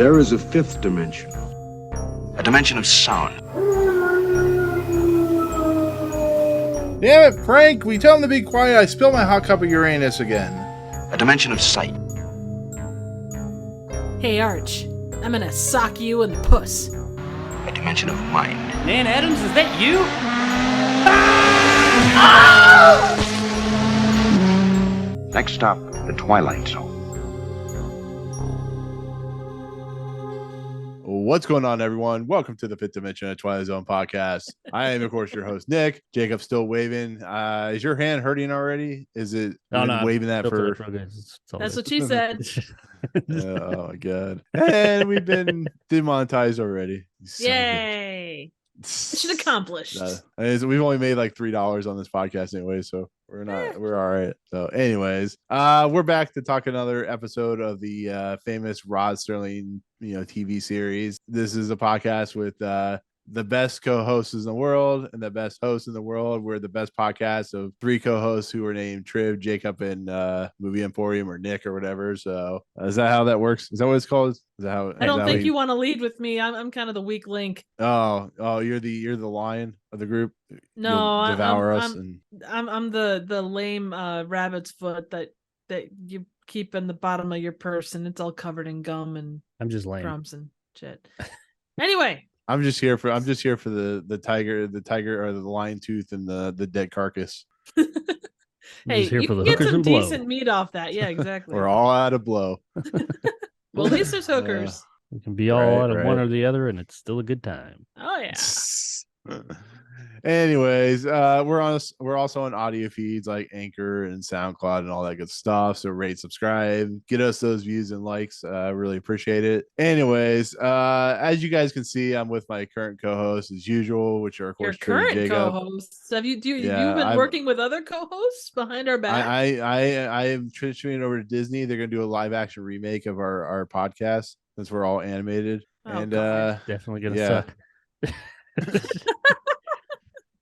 There is a fifth dimension. A dimension of sound. Damn it, Frank! We tell him to be quiet. I spilled my hot cup of Uranus again. A dimension of sight. Hey, Arch. I'm gonna sock you in the puss. A dimension of mind. Nan Adams, is that you? Next stop, the Twilight Zone. What's going on, everyone? Welcome to the Fifth Dimension of Twilight Zone podcast. I am, of course, your host, Nick. Jacob's still waving. Is your hand hurting already? Is it waving that for? That's what she said. Oh my god! And we've been demonetized already. Yay! Mission accomplished. We've only made like $3 on this podcast anyway, so we're all right. So, anyways, we're back to talk another episode of the famous Rod Serling, TV series. This is a podcast with the best co-hosts in the world and the best hosts in the world. We're the best podcast of three co-hosts who are named Triv, Jacob, and Movie Emporium or Nick or whatever. So is that how that works? Is that what it's called? Is that how? I don't think you want to lead with me. I'm kind of the weak link. Oh, you're the lion of the group. No, you'll devour us. I'm the lame rabbit's foot that you keep in the bottom of your purse, and it's all covered in gum and I'm just lame crumbs and shit. Anyway. I'm just here for the tiger or the lion tooth and the dead carcass. Hey, you can get some decent meat off that. Yeah, exactly. We're all out of blow. Well, at least there's hookers. We can be all out of one or the other, and it's still a good time. Oh yeah. Anyways, we're also on audio feeds like Anchor and SoundCloud and all that good stuff. So rate, subscribe, get us those views and likes. Really appreciate it. Anyways, as you guys can see, I'm with my current co-host as usual, which are of course your current Jacob. co-hosts. Have you've been working with other co-hosts behind our back? I am transferring over to Disney. They're gonna do a live action remake of our podcast since we're all animated. Definitely gonna suck.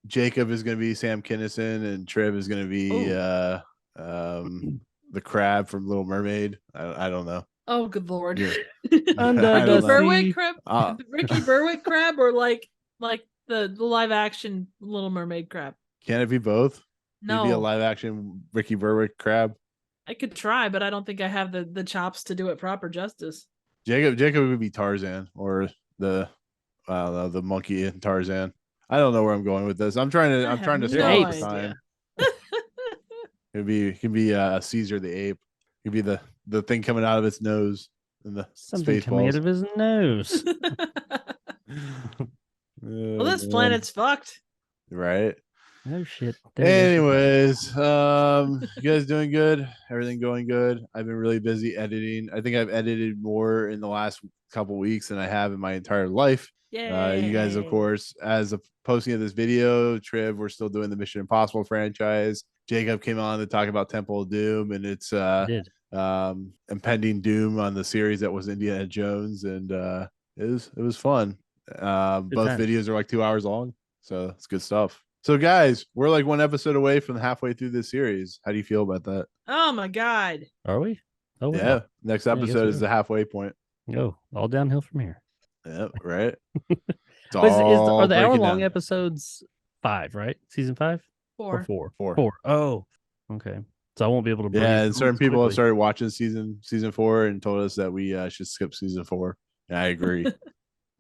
Jacob is going to be Sam Kinison, and Trev is going to be the crab from Little Mermaid. I don't know. Oh, good lord! The Berwick crab, Ricky Berwick crab, or like the live action Little Mermaid crab. Can it be both? No, be a live action Ricky Berwick crab. I could try, but I don't think I have the chops to do it proper justice. Jacob would be Tarzan or the monkey in Tarzan. I don't know where I'm going with this. I'm trying to stop the time. It can be Caesar the ape. It could be the thing coming out of its nose and the something coming out of his nose. Well, this planet's fucked. Right. Oh shit. Anyways, you guys doing good? Everything going good? I've been really busy editing. I think I've edited more in the last couple weeks than I have in my entire life. You guys, of course, as a posting of this video, Triv, we're still doing the Mission Impossible franchise. Jacob came on to talk about Temple of Doom and its impending doom on the series that was Indiana Jones, and it was fun. Both videos are like 2 hours long, so it's good stuff. So guys, we're like one episode away from halfway through this series. How do you feel about that? Oh my god. Are we? Oh yeah. Next episode is the halfway point. Oh, all downhill from here. Yeah, right. Are the hour-long episodes 5, right? Season 5? 4. Or 4. Oh, okay. So I won't be able to. Yeah, and certain people have started watching season 4 and told us that we should skip season 4. And I agree,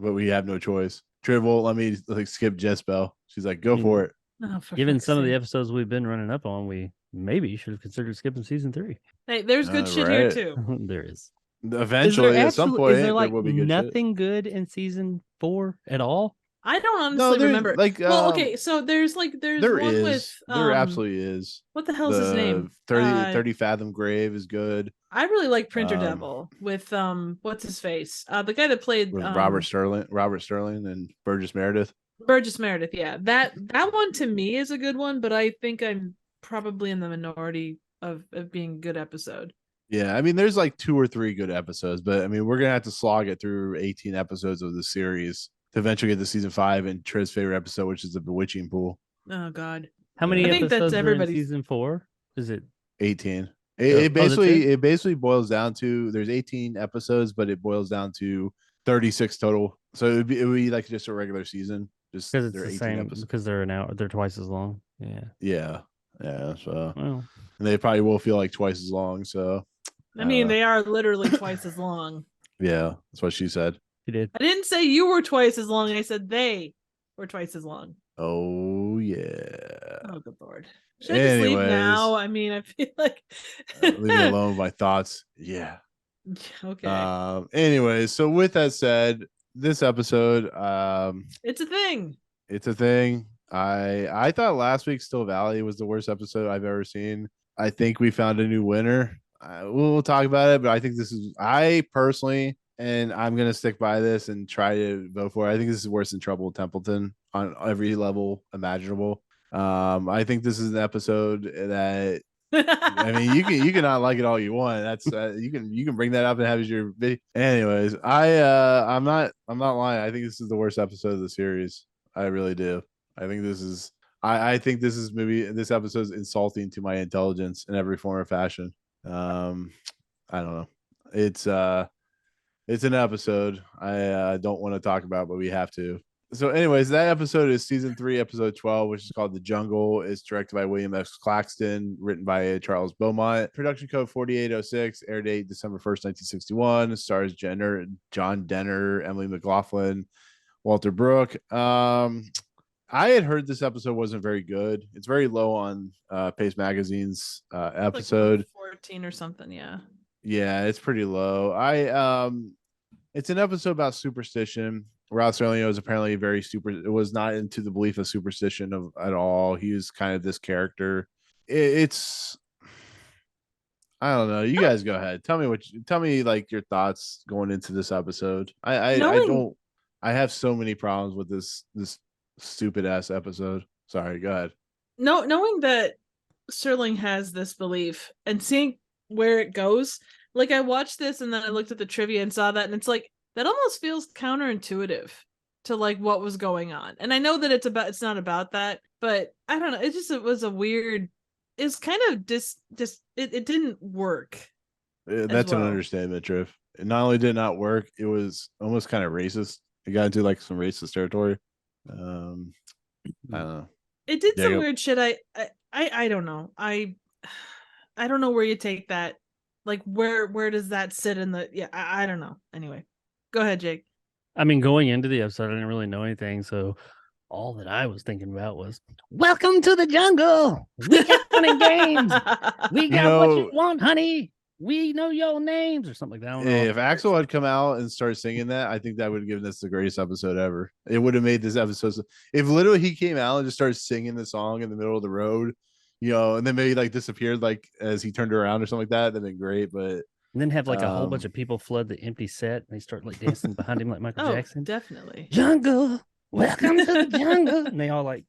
but we have no choice. Triv won't let me skip Jezebel. She's like, "Go for it." Oh, given some of the episodes we've been running up on, we maybe should have considered skipping season 3. Hey, there's good shit here too. There is. Eventually, at some point, is there like will be good nothing shit. Good in season 4 at all? I don't honestly remember. Okay, so there's one with there absolutely is. What the hell's his name? 30 Fathom Grave is good. I really like Printer Devil with what's his face? The guy that played Robert Serling and Burgess Meredith. Yeah. That one to me is a good one, but I think I'm probably in the minority of being a good episode. Yeah, I mean, there's like 2 or 3 good episodes, but I mean, we're gonna have to slog it through 18 episodes of the series to eventually get to season 5 and Triv's favorite episode, which is the Bewitching Pool. Oh God, how many? I think that's everybody's season 4. Is it 18? It basically boils down to there's 18 episodes, but it boils down to 36 total. So it would be like just a regular season. Just because it's they're the 18 same episodes. because they're an hour. They're twice as long. Yeah. Yeah. So Well, and they probably will feel like twice as long. So I mean, they are literally twice as long. yeah, that's what she said. you did. I didn't say you were twice as long. I said they were twice as long. Oh yeah. Oh, good Lord. Should I just leave now? I mean, I feel like leave me alone with my thoughts. Yeah. Okay. Anyways, so with that said, this episode, it's a thing. It's a thing. I thought last week's Still Valley was the worst episode I've ever seen. I think we found a new winner. We'll talk about it, but I think I personally, and I'm gonna stick by this and try to vote for it. I think this is worse than Trouble with Templeton on every level imaginable. I think this is an episode that I mean, you can not like it all you want. That's you can bring that up and have as your video. Anyways, I'm not lying. I think this is the worst episode of the series. I really do. I think this is this episode is insulting to my intelligence in every form or fashion. I don't know. It's an episode I don't want to talk about, but we have to. So anyways, that episode is season 3, episode 12, which is called The Jungle. It's directed by William F. Claxton, written by Charles Beaumont. Production code 4806, air date December 1st, 1961. Stars John Dehner, Emily McLaughlin, Walter Brooke. I had heard this episode wasn't very good. It's very low on Pace Magazine's episode. Like 14 or something, yeah. Yeah, it's pretty low. It's an episode about superstition. Rod Serling was apparently was not into the belief of superstition at all. He was kind of this character. It's I don't know. You guys go ahead. Tell me like your thoughts going into this episode. I have so many problems with this stupid ass episode. Sorry, go ahead. No, knowing that Serling has this belief and seeing where it goes, like I watched this and then I looked at the trivia and saw that, and it's like that almost feels counterintuitive to like what was going on. And I know that it's not about that, but I don't know. It was a weird. It's kind of it didn't work. That's an understatement, Triff. It not only did not work, it was almost kind of racist. It got into like some racist territory. I don't know. It did some weird shit. I don't know. I don't know where you take that. Like where does that sit in the I don't know. Anyway, go ahead, Jake. I mean, going into the episode, I didn't really know anything, so all that I was thinking about was, welcome to the jungle. We got fun and games. We got what you want, honey. We know your names or something like that. Hey, if Axel had come out and started singing that, I think that would have given us the greatest episode ever. It would have made this episode. If literally he came out and just started singing the song in the middle of the road, and then maybe like disappeared like as he turned around or something like that, that'd been great. But and then have like a whole bunch of people flood the empty set and they start like dancing behind him like Michael Jackson. Definitely. Jungle, welcome to the jungle. And they all like.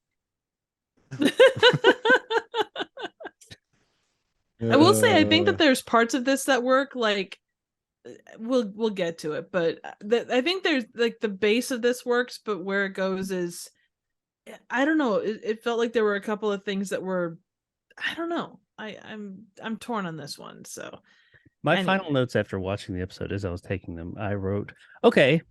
I will say I think that there's parts of this that work. Like we'll get to it, but I think there's like the base of this works, but where it goes is I don't know. It felt like there were a couple of things that were I don't know. I'm torn on this one. So my final notes after watching the episode, as I was taking them, I wrote, okay,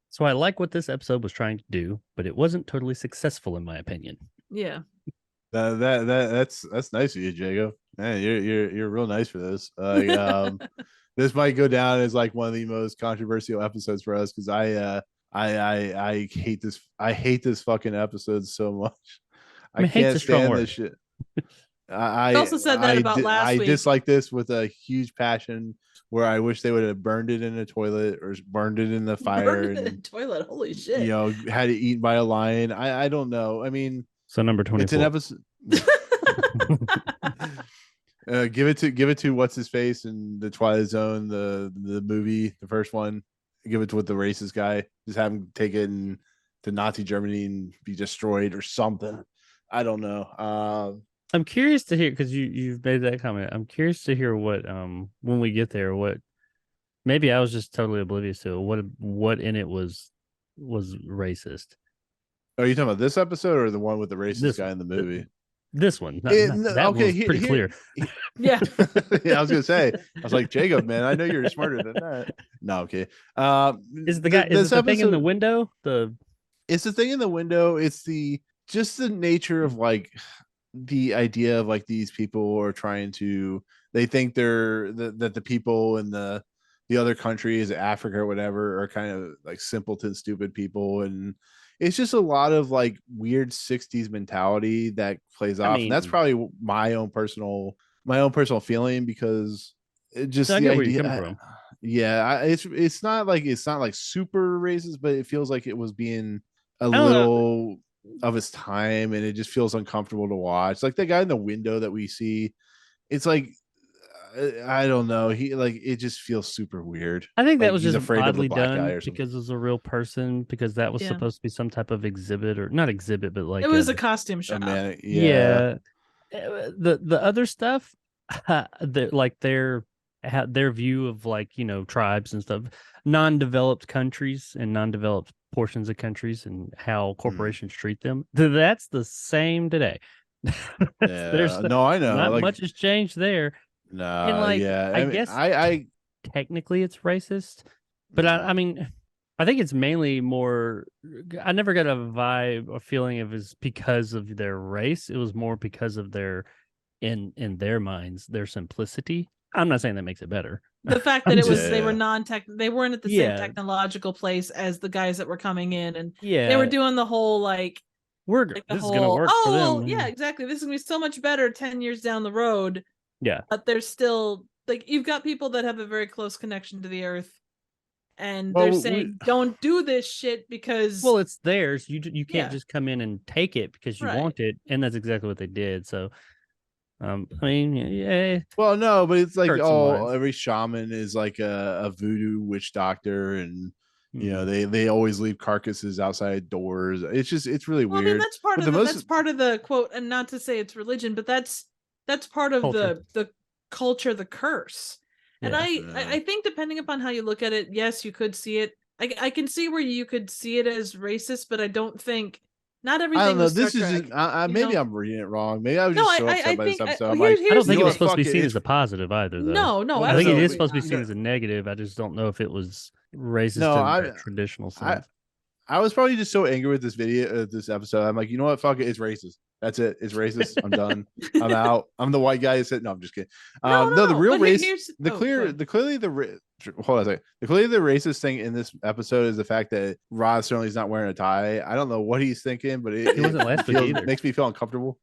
so I like what this episode was trying to do, but it wasn't totally successful in my opinion. Yeah. That's nice of you, Jago. Man, you're real nice for this. This might go down as like one of the most controversial episodes for us because I hate this. I hate this fucking episode so much. I can't stand this shit. I also said that about last week. I dislike this with a huge passion. Where I wish they would have burned it in a toilet or burned it in the fire. Burned it in a toilet. Holy shit! Had it eaten by a lion. I don't know. I mean, so number 24. It's an episode. Give it to what's his face in the Twilight Zone, the movie, the first one. Give it to the racist guy. Just have him take it to Nazi Germany and be destroyed or something. I don't know. I'm curious to hear because you've made that comment. I'm curious to hear what when we get there, what maybe I was just totally oblivious to what in it was racist. Are you talking about this episode or the one with the racist guy in the movie? This one, that okay, was pretty clear. Yeah. Yeah, I was gonna say. I was like, Jacob, man, I know you're smarter than that. No, okay. Is the guy? Is it the thing in the window? It's the thing in the window. It's just the nature of like the idea of like these people are trying to. They think that the people in the other countries, Africa or whatever, are kind of like simpleton, stupid people, and it's just a lot of like weird 60s mentality that plays off. And that's probably my own personal feeling, because it just I the get where you're idea. coming from. Yeah, it's not like super racist, but it feels like it was being a don't know. little of its time, and it just feels uncomfortable to watch. Like the guy in the window that we see, it's like I don't know. He like it just feels super weird. I think like that was he's just afraid of the oddly black guy done or something. because it was a real person. Because that was Yeah. supposed to be some type of exhibit, or not exhibit, but like It was a costume shop. Yeah. The other stuff, like their view of like tribes and stuff, non-developed countries and non-developed portions of countries and how corporations treat them. That's the same today. Yeah, no, I know. Not Like, much has changed there. no, And like, yeah. I mean, guess I technically it's racist, but I mean, I think it's mainly more. I never got a vibe or feeling of it was because of their race. It was more because of their, in their minds, their simplicity. I'm not saying that makes it better. The fact that it was just- they were Yeah. they weren't at the Yeah. same technological place as the guys that were coming in, and Yeah, they were doing the whole like the this is whole, gonna work for them. yeah, exactly. This is gonna be so much better 10 years down the road. Yeah. But there's still like you've got people that have a very close connection to the earth, and Well, they're saying don't do this shit because Well, it's theirs. You can't Yeah. just come in and take it because you Right. want it, and that's exactly what they did. So, I mean, yeah. Well, no, but it's like Hurt some lines. every shaman is like a voodoo witch doctor, and you know Mhm. they always leave carcasses outside doors. It's really Well, I weird. mean that's part But of the most- that's part of the quote, and not to say it's religion, but that's part of Culture. the culture, the curse. And Yeah. I think depending upon how you look at it, yes, you could see it. I can see where you could see it as racist, but I don't think not everything. I don't know. was Star This is Trek, just, maybe I'm reading it wrong. Maybe I was No, just so I upset by this think- episode. I'm here's- like, I don't think you it know was what, supposed to be fuck it, seen it's- as a positive either, though. No, Well, I think it is absolutely. supposed to be seen as a negative. I just don't know if it was racist No, in I- that traditional I sense. I was probably just so angry with this this episode. I'm like, you know what? Fuck it. It's racist. That's it. It's racist. I'm done. I'm out. I'm the white guy who said, no, I'm just kidding. No, the real but race, here's- the oh, clear, go ahead. the clearly the hold on a second. The clearly the racist thing in this episode is the fact that Rod Serling's not wearing a tie. I don't know what he's thinking, but He wasn't last week either. makes me feel uncomfortable.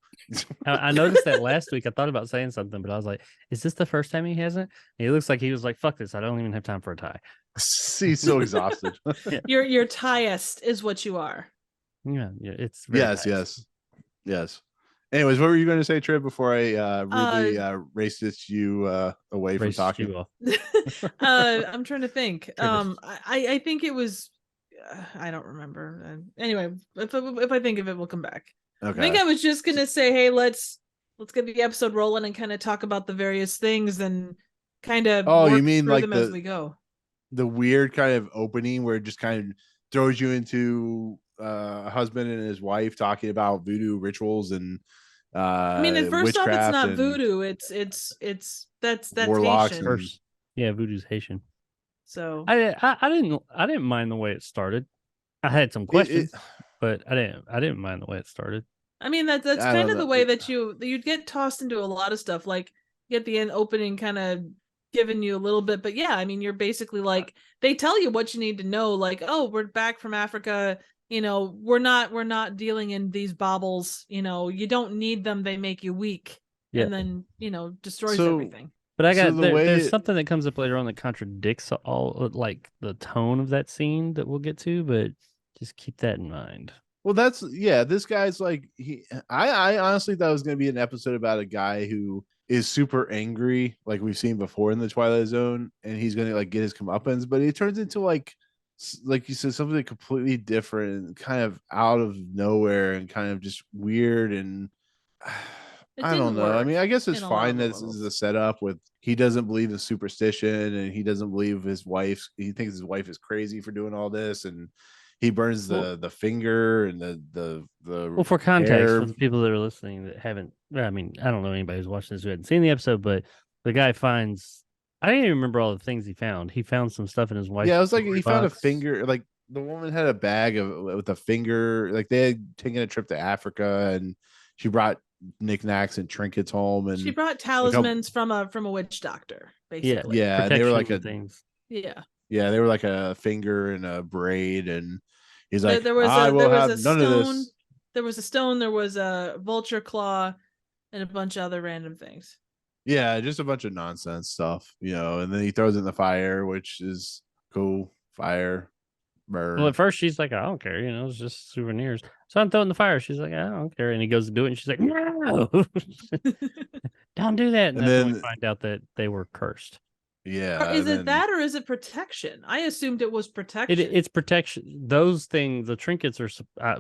I noticed that last week. I thought about saying something, but I was like, "Is this the first time he hasn't?" And he looks like he was like, "Fuck this! I don't even have time for a tie." He's so exhausted. You're tieist is what you are. Yeah, it's very Yes, nice. yes. Anyways, what were you going to say, Triv, before I rudely racist you away from Racist talking? you off. I'm trying to think. Goodness. I think it was. I don't remember. Anyway, if I think of it, we'll come back. Okay. I think I was just gonna say, hey, let's get the episode rolling and kind of talk about the various things and kind of you mean through like them as we go. the weird kind of opening where it just kind of throws you into a husband and his wife talking about voodoo rituals and I mean, at first off, it's witchcraft not and voodoo. That's warlocks Haitian. and- First, yeah, voodoo's Haitian. So I didn't mind the way it started. I had some questions, but I didn't mind the way it started. I mean that's I kind don't of the know. way that you'd get tossed into a lot of stuff. Like you get the end opening kind of giving you a little bit, but yeah, I mean you're basically like they tell you what you need to know. Like, oh, we're back from Africa. You know, we're not dealing in these baubles. You know, you don't need them. They make you weak, Yeah. and then destroys So- everything. But I So got the way there's it- something that comes up later on that contradicts all like the tone of that scene that we'll get to, but just keep that in mind. Well, this guy's like I honestly thought it was going to be an episode about a guy who is super angry, like we've seen before in the Twilight Zone, and he's going to like get his comeuppance, but it turns into like you said, something completely different, kind of out of nowhere, and kind of just weird and. It I don't didn't know. I work mean, I guess it's in a lot fine of that the this is levels. a setup with he doesn't believe in superstition and he doesn't believe his wife. He thinks his wife is crazy for doing all this, and he burns the finger and the Well, for context, hair. for the people that are listening that haven't, I mean, I don't know anybody who's watching this who hadn't seen the episode, but the guy finds, I don't even remember all the things he found. He found some stuff in his wife's Yeah, it was like jewelry he found a box. finger. Like the woman had a bag with a finger. Like they had taken a trip to Africa, and she brought knickknacks and trinkets home. And She brought talismans from a witch doctor, basically. yeah, and they were like protection things. yeah, they were like a finger and a braid, and he's like, there was I will have a none stone. of this. There was a stone. There was a vulture claw, and a bunch of other random things. Yeah, just a bunch of nonsense stuff, and then he throws it in the fire, which is cool. Fire, burn. Well, at first she's like, I don't care, it's just souvenirs. So I'm throwing the fire. She's like, I don't care. And he goes to do it, and she's like, no, don't do that. And then we find out that they were cursed. Yeah. Is it that, or is it protection? I assumed it was protection. It's protection. Those things, the trinkets are,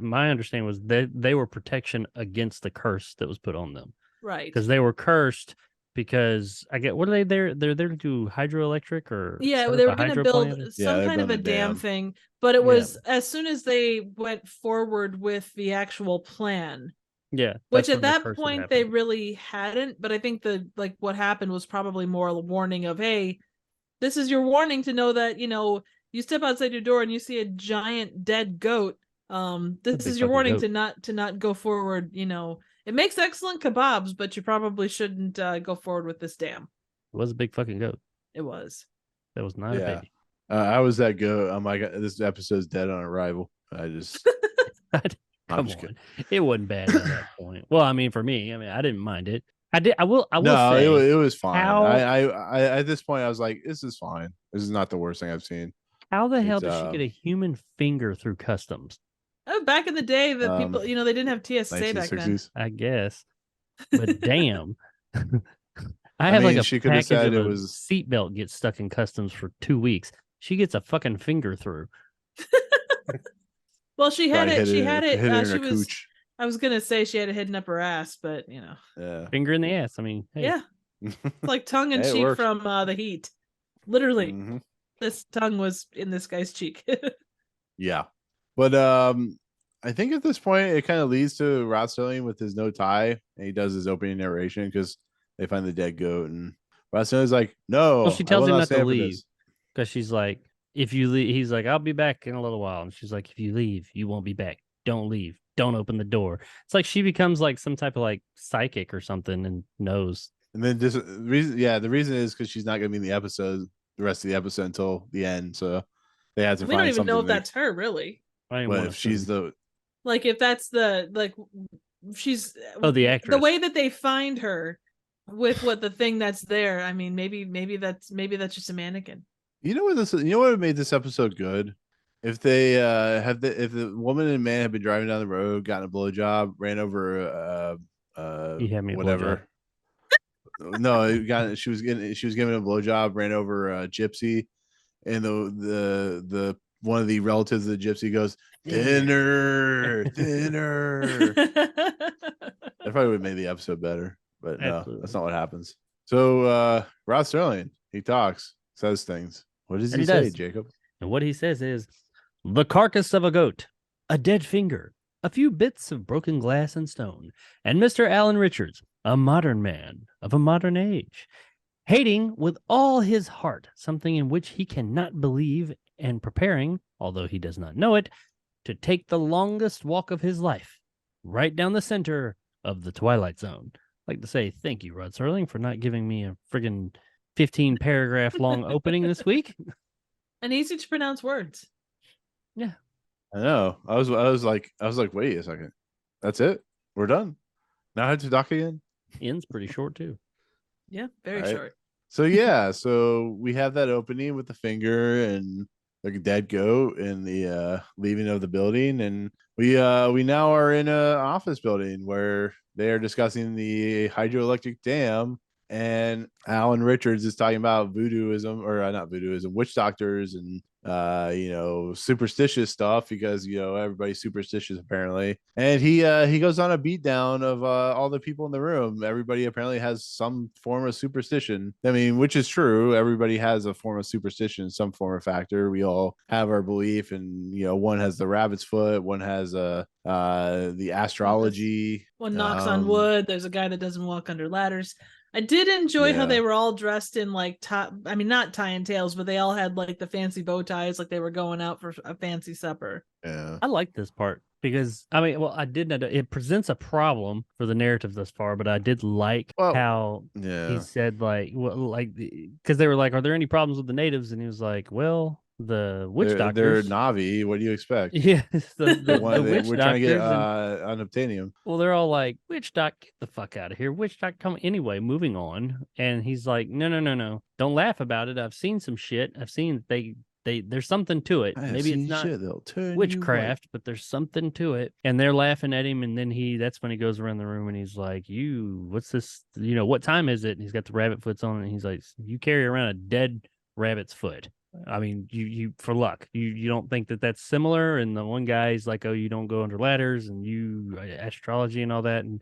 my understanding was that they were protection against the curse that was put on them. Right. Because they were cursed because what are they there? They're there to do hydroelectric or they were going to build some kind of a dam thing. But it was as soon as they went forward with the actual plan. Yeah. Which at that point they really hadn't. But I think what happened was probably more a warning of, hey, this is your warning to know that, you step outside your door and you see a giant dead goat. This is your warning to not go forward. It makes excellent kebabs, but you probably shouldn't go forward with this dam. It was a big fucking goat. It was. That was not a baby. I was that goat. I'm like, this episode's dead on arrival. I just come on. It wasn't bad at that point. Well, I mean, for me, I didn't mind it. I will say it was fine. I at this point I was like, this is fine. This is not the worst thing I've seen. How the hell did she get a human finger through customs? Oh, back in the day, the people, they didn't have TSA back then. I guess. But damn. I have like a she could have said it was seatbelt gets stuck in customs for 2 weeks. She gets a fucking finger through. Well, she had it. She had it. She was. I was gonna say she had it hidden up her ass, but yeah, finger in the ass. I mean, hey. Yeah, it's like tongue in cheek from The Heat. Literally, this tongue was in this guy's cheek. Yeah, but I think at this point it kind of leads to Rod Serling with his no tie, and he does his opening narration because they find the dead goat, and Rod Serling's like, "No." Well, she tells him not to leave because she's like, "If you leave," he's like, "I'll be back in a little while," and she's like, "If you leave, you won't be back. Don't leave. Don't open the door." It's like she becomes like some type of like psychic or something and knows. And then the reason is because she's not going to be in the rest of the episode until the end, so they had to. We don't even know if that's her, really. But if she's if that's she's the actress. The way that they find her with the thing that's there. I mean, maybe that's just a mannequin. You know what made this episode good? If they if the woman and man had been driving down the road, gotten a blowjob, ran over whatever. No, she was giving a blowjob, ran over a gypsy, and the one of the relatives of the gypsy goes, Dehner. That probably would have made the episode better, but no, that's not what happens. So Rod Serling, he talks, says things. What does he say, Jacob? And what he says is, the carcass of a goat, a dead finger, a few bits of broken glass and stone, and Mr. Alan Richards, a modern man of a modern age, hating with all his heart something in which he cannot believe, and preparing, although he does not know it, to take the longest walk of his life, right down the center of the Twilight Zone. I'd like to say thank you, Rod Serling, for not giving me a friggin' 15-paragraph long opening this week. And easy to pronounce words. Yeah. I know. I was like, wait a second. That's it? We're done. Now I have to dock again? End's pretty short too. Yeah, very short. So yeah, so we have that opening with the finger and the dead goat and the leaving of the building, and we now are in a office building where they are discussing the hydroelectric dam, and Alan Richards is talking about voodooism, or not voodooism, witch doctors, and superstitious stuff because everybody's superstitious apparently. And he goes on a beat down of all the people in the room. Everybody apparently has some form of superstition. I mean, which is true. Everybody has a form of superstition, some form of factor. We all have our belief, and one has the rabbit's foot, one has the astrology. One knocks on wood. There's a guy that doesn't walk under ladders. I did enjoy how they were all dressed in like not tie and tails, but they all had like the fancy bow ties, like they were going out for a fancy supper. Yeah, I like this part because I did know it presents a problem for the narrative thus far, but I did like how he said because they were like, "Are there any problems with the natives?" And he was like, "Well, the witch doctors, they're Navi. What do you expect?" Yeah, the witch we're doctors trying to get unobtainium. Well, they're all like, "Witch doc, get the fuck out of here! Witch doc, come anyway." Moving on, and he's like, "No, don't laugh about it. I've seen some shit. I've seen there's something to it. Maybe it's not witchcraft, but there's something to it." And they're laughing at him, and then that's when he goes around the room and he's like, what's this? What time is it? And he's got the rabbit foots on, and he's like, "You carry around a dead rabbit's foot. I mean, you for luck. You don't think that that's similar?" And the one guy's like, "Oh, you don't go under ladders, and you astrology and all that." And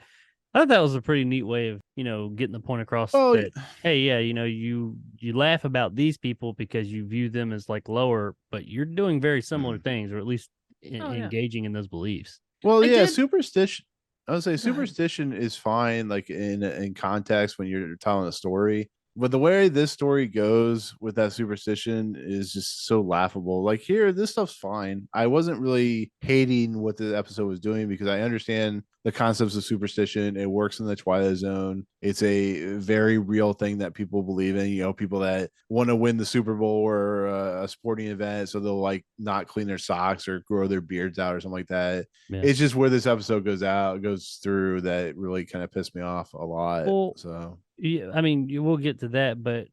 I thought that was a pretty neat way of getting the point across that, hey, yeah, you laugh about these people because you view them as like lower, but you're doing very similar things, or at least engaging in those beliefs. Well, superstition. I would say superstition is fine, like in context when you're telling a story. But the way this story goes with that superstition is just so laughable. Like here, this stuff's fine. I wasn't really hating what the episode was doing because I understand the concepts of superstition. It works in the Twilight Zone. It's a very real thing that people believe in. People that want to win the Super Bowl or a sporting event, so they'll like not clean their socks or grow their beards out or something like that. Yeah. It's just where this episode goes through that really kind of pissed me off a lot. Well, so. Yeah, I mean, you will get to that, but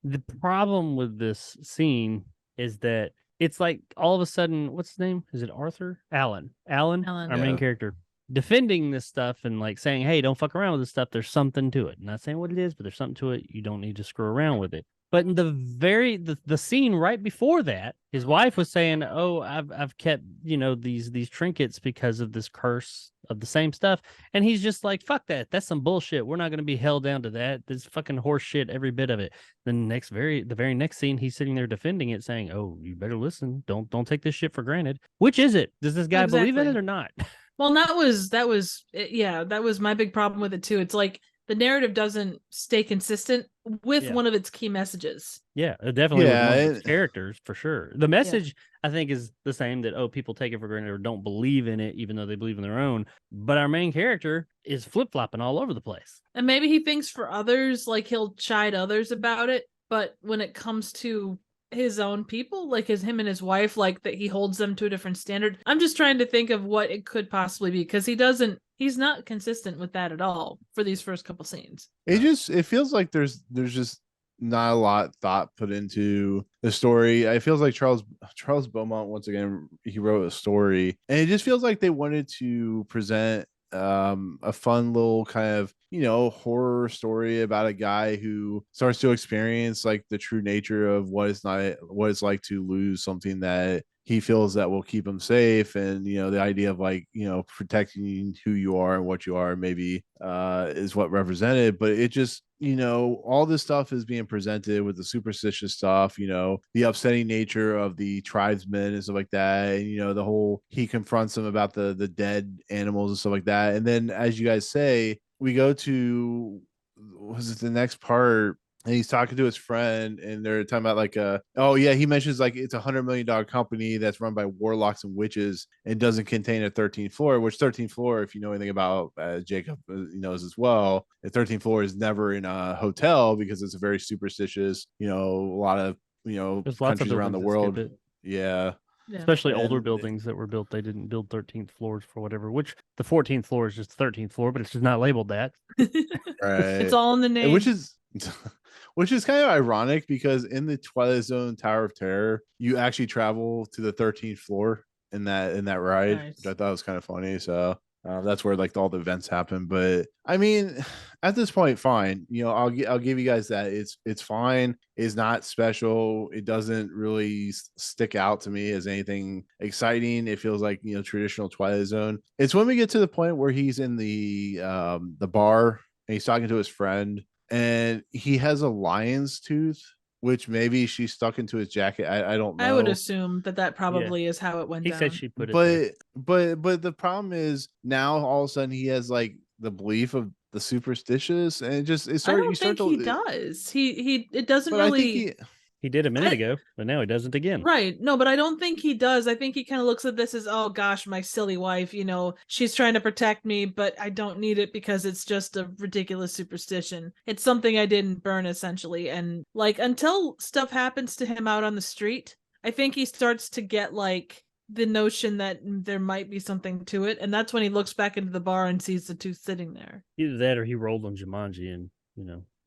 the problem with this scene is that it's like all of a sudden, what's his name? Is it Arthur? Alan, our main character, defending this stuff and like saying, "Hey, don't fuck around with this stuff. There's something to it." I'm not saying what it is, but there's something to it. You don't need to screw around with it. But in the scene right before that, his wife was saying, "Oh, I've kept these trinkets because of this curse of the same stuff," and he's just like, "Fuck that! That's some bullshit. We're not going to be held down to that. This fucking horse shit, every bit of it." Then the very next scene, he's sitting there defending it, saying, "Oh, you better listen. Don't take this shit for granted." Which is it? Does this guy believe in it or not? Well, that was my big problem with it too. It's like the narrative doesn't stay consistent with one of its key messages. Yeah, definitely. With one of its characters for sure. The message I think is the same, that people take it for granted or don't believe in it, even though they believe in their own. But our main character is flip flopping all over the place. And maybe he thinks for others, like he'll chide others about it, but when it comes to his own people, like him and his wife, like that he holds them to a different standard. I'm just trying to think of what it could possibly be, because he's not consistent with that at all for these first couple scenes. It feels like there's just not a lot thought put into the story. It feels like Charles Beaumont, once again, he wrote a story, and it just feels like they wanted to present a fun little kind of horror story about a guy who starts to experience like the true nature of what it's like to lose something that he feels that will keep him safe. And the idea of like protecting who you are and what you are maybe is what represented. But it just all this stuff is being presented with the superstitious stuff, the upsetting nature of the tribesmen and stuff like that, and the whole, he confronts them about the dead animals and stuff like that. And then, as you guys say, we go to, was it the next part, and he's talking to his friend, and they're talking about like he mentions like it's $100 million company that's run by warlocks and witches and doesn't contain a 13th floor, which 13th floor, if you know anything about Jacob knows as well, the 13th floor is never in a hotel because it's a very superstitious, a lot of countries around the world. Yeah. Especially older buildings that were built, they didn't build 13th floors for whatever, which the 14th floor is just the 13th floor, but it's just not labeled that. Right. It's all in the name. Which is kind of ironic, because in the Twilight Zone Tower of Terror, you actually travel to the 13th floor in that ride, which I thought was kind of funny. So That's where like all the events happen. But I mean, at this point, fine. I'll give you guys that it's fine. It's not special. It doesn't really stick out to me as anything exciting. It feels like traditional Twilight Zone. It's when we get to the point where he's in the bar and he's talking to his friend, and he has a lion's tooth, which maybe she stuck into his jacket. I don't know. I would assume that probably is how it went He down. said she put it there. But the problem is now all of a sudden he has like the belief of the superstitious, and I don't think he does. It doesn't but really. I think he did a minute ago, but now he doesn't again. Right. No, but I don't think he does. I think he kind of looks at this as, oh gosh, my silly wife, she's trying to protect me, but I don't need it because it's just a ridiculous superstition. It's something I didn't burn, essentially. And like, until stuff happens to him out on the street, I think he starts to get like the notion that there might be something to it. And that's when he looks back into the bar and sees the tooth sitting there. Either that or he rolled on Jumanji and,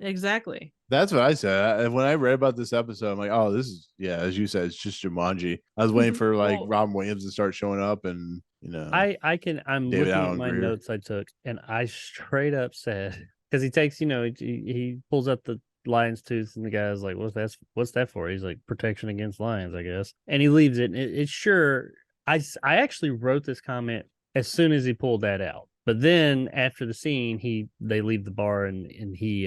Exactly. that's what I said. When I read about this episode, I'm like, oh, this is, as you said, it's just Jumanji. I was waiting for like Robin Williams to start showing up, and I'm David looking Allen at my Greer. notes I took, and I straight up said, because he takes, he pulls up the lion's tooth, and the guy's like, what's that for? He's like, protection against lions, I guess. And he leaves it. And it's sure, I actually wrote this comment as soon as he pulled that out. But then after the scene, they leave the bar, and he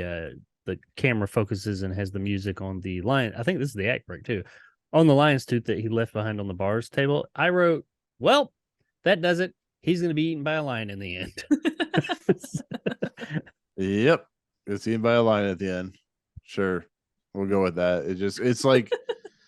the camera focuses and has the music on the lion. I think this is the act break too, on the lion's tooth that he left behind on the bar's table. I wrote, well, that does it. He's going to be eaten by a lion in the end. Yep, it's eaten by a lion at the end. Sure, we'll go with that. It's like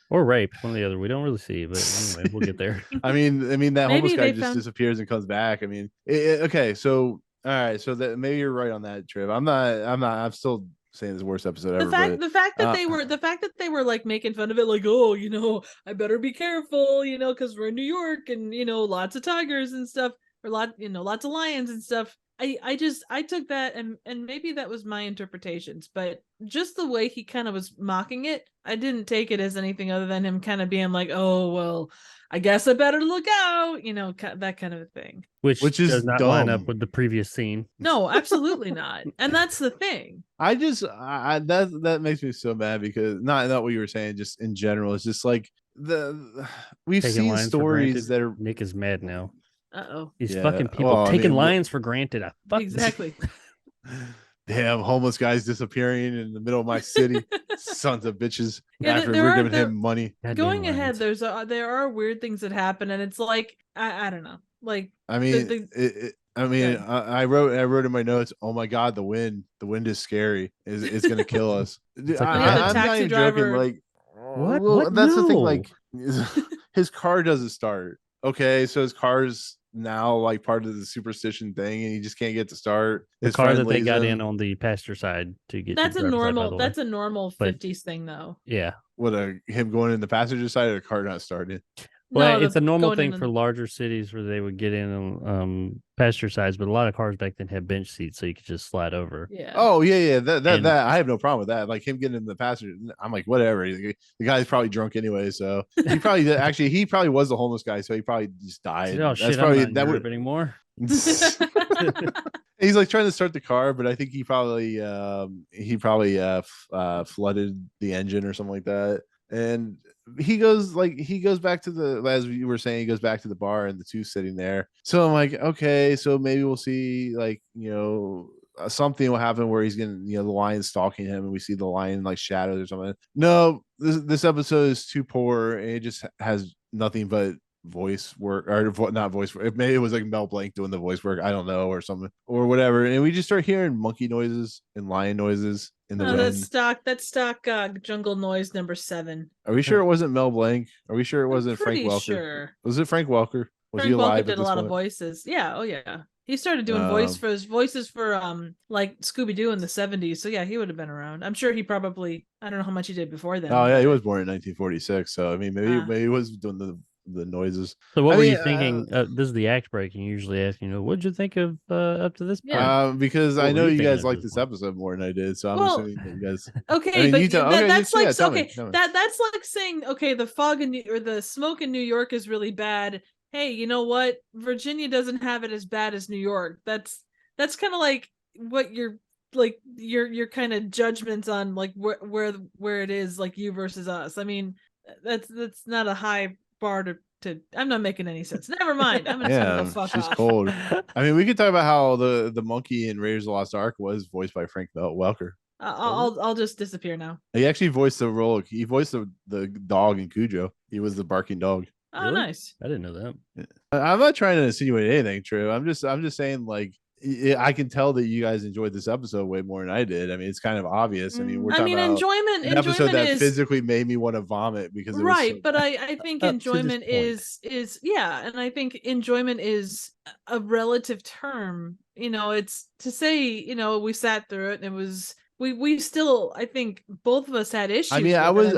or rape, one or the other. We don't really see, but anyway, we'll get there. I mean that Maybe homeless guy they just disappears and comes back. I mean, okay, so all right, so that maybe you're right on that, Triv. I'm still saying it's the worst episode ever. The fact that they were like making fun of it, like, oh, I better be careful, because we're in New York and lots of tigers and stuff, or lots of lions and stuff. I took that and maybe that was my interpretations, but just the way he kind of was mocking it, I didn't take it as anything other than him kind of being like, oh, well, I guess I better look out, that kind of a thing. Which does not dumb. line up with the previous scene. No, absolutely not. And that's the thing. That makes me so mad because not what you were saying, just in general. It's just like we've Taking seen stories that are. Nick is mad now. Uh-oh. These fucking people taking lions for granted. Exactly. Damn, homeless guys disappearing in the middle of my city. Sons of bitches. Yeah, after we're giving him money. Going ahead, there are weird things that happen, and it's like I don't know. Like, I mean, I wrote in my notes, oh my god, the wind is scary. It's gonna kill us. Like, I'm not even joking. Like, what? That's the thing. Like, his car doesn't start. Okay, so his car's now like part of the superstition thing, and he just can't get to start. The car that they got in on the passenger side to get. That's a normal 50s thing, though. Yeah. Him going in the passenger side or the car not starting? Well, it's a normal thing for larger cities where they would get in on passenger sides, but a lot of cars back then had bench seats, so you could just slide over. Yeah. Oh yeah. That I have no problem with that. Like him getting in the passenger, I'm like whatever. The guy's probably drunk anyway, so he probably he probably was a homeless guy, so he probably just died. Oh shit! I'm not in Europe anymore. He's like trying to start the car, but I think he probably flooded the engine or something like that. And he goes back to the, as you were saying, he goes back to the bar and the two sitting there. So I'm like, okay, so maybe we'll see something will happen where he's gonna, the lion stalking him, and we see the lion like shadows or something. No, this episode is too poor, and it just has nothing but voice work, or not voice work. Maybe it was like Mel Blanc doing the voice work, I don't know, or something or whatever. And we just start hearing monkey noises and lion noises in the wind. That's stock jungle noise number 7. Are we sure it wasn't Mel Blanc? Are we sure it wasn't Frank Welker? Sure. Was it Frank Welker? Was Frank he alive? Welker did a lot of voices. Yeah. Oh yeah. He started doing voices for like Scooby-Doo in the 70s. So yeah, he would have been around. I'm sure he probably, I don't know how much he did before then. Oh yeah, he was born in 1946. So I mean, maybe he was doing the noises. So what were you thinking? This is the act break, and you usually ask, what'd you think of up to this point? Because I know you guys like this episode more than I did, so I'm assuming that you guys. Okay, that's like saying, okay, the fog or the smoke in New York is really bad, hey, you know what? Virginia doesn't have it as bad as New York. That's kind of like what your kind of judgments on like where it is, like you versus us. I mean, that's not a high bar to I'm not making any sense. Never mind. I'm just gonna go Yeah, fuck she's off. cold. I mean, we could talk about how the monkey in Raiders of the Lost Ark was voiced by Frank Welker. I'll just disappear now. He actually voiced the role. He voiced the dog in Cujo. He was the barking dog. Oh, Really? nice. I didn't know that. I'm not trying to insinuate anything, True. I'm just saying, like, I can tell that you guys enjoyed this episode way more than I did. I mean, it's kind of obvious. I mean, we're talking about an episode that is physically made me want to vomit because it was right, so but I think enjoyment is yeah, and I think enjoyment is a relative term. You know, it's to say, you know, we sat through it and it was we still, I think both of us had issues. I mean, I was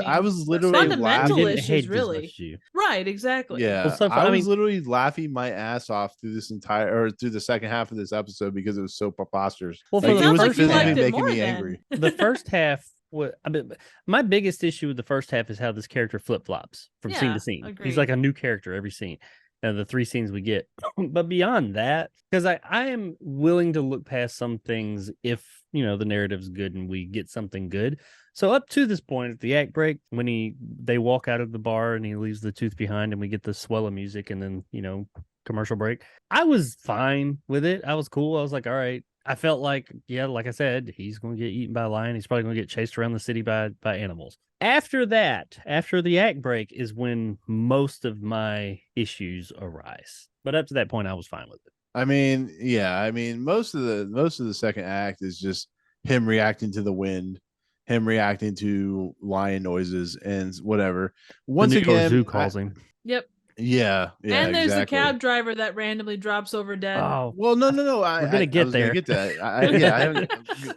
literally fundamental laughing. issues, really. Right, exactly. Yeah, Well, I was literally laughing my ass off through the second half of this episode because it was so preposterous. Well, like, it was like you liked it making more me then. angry. The first half, I mean, my biggest issue with the first half is how this character flip flops from scene to scene. Agreed. He's like a new character every scene. And the 3 scenes we get, but beyond that, because I am willing to look past some things if, you know, the narrative's good and we get something good. So up to this point at the act break, when they walk out of the bar and he leaves the tooth behind and we get the swell of music and then, you know, commercial break, I was fine with it. I was cool. I was like, all right. I felt like, yeah, like I said, he's going to get eaten by a lion. He's probably going to get chased around the city by animals. After that, after the act break is when most of my issues arise. But up to that point, I was fine with it. I mean, yeah, I mean, most of the second act is just him reacting to the wind, him reacting to lion noises and whatever. Once the New York again, Zoo calls him. Yep. Yeah, and there's exactly. the cab driver that randomly drops over dead. Oh, well, no. We're gonna get there. Get that. I haven't.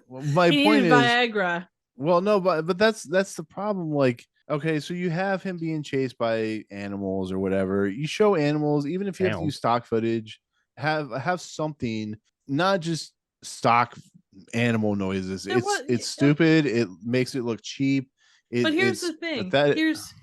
My he point needed is Viagra. Well, no, but that's the problem. Like, okay, so you have him being chased by animals or whatever. You show animals, even if you have to use stock footage, have something, not just stock animal noises. It's stupid. It makes it look cheap. But here's the thing.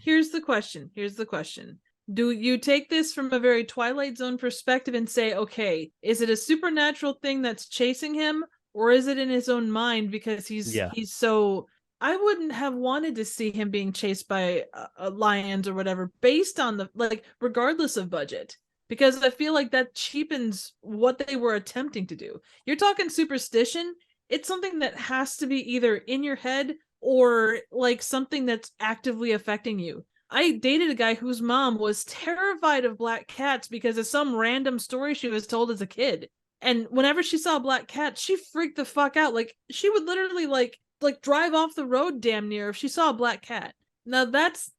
Here's the question. Here's the question. Do you take this from a very Twilight Zone perspective and say, okay, is it a supernatural thing that's chasing him, or is it in his own mind because he's so... I wouldn't have wanted to see him being chased by lions or whatever based on the, like, regardless of budget, because I feel like that cheapens what they were attempting to do. You're talking superstition. It's something that has to be either in your head or like something that's actively affecting you. I dated a guy whose mom was terrified of black cats because of some random story she was told as a kid. And whenever she saw a black cat, she freaked the fuck out. Like, she would literally like drive off the road damn near if she saw a black cat. Now that's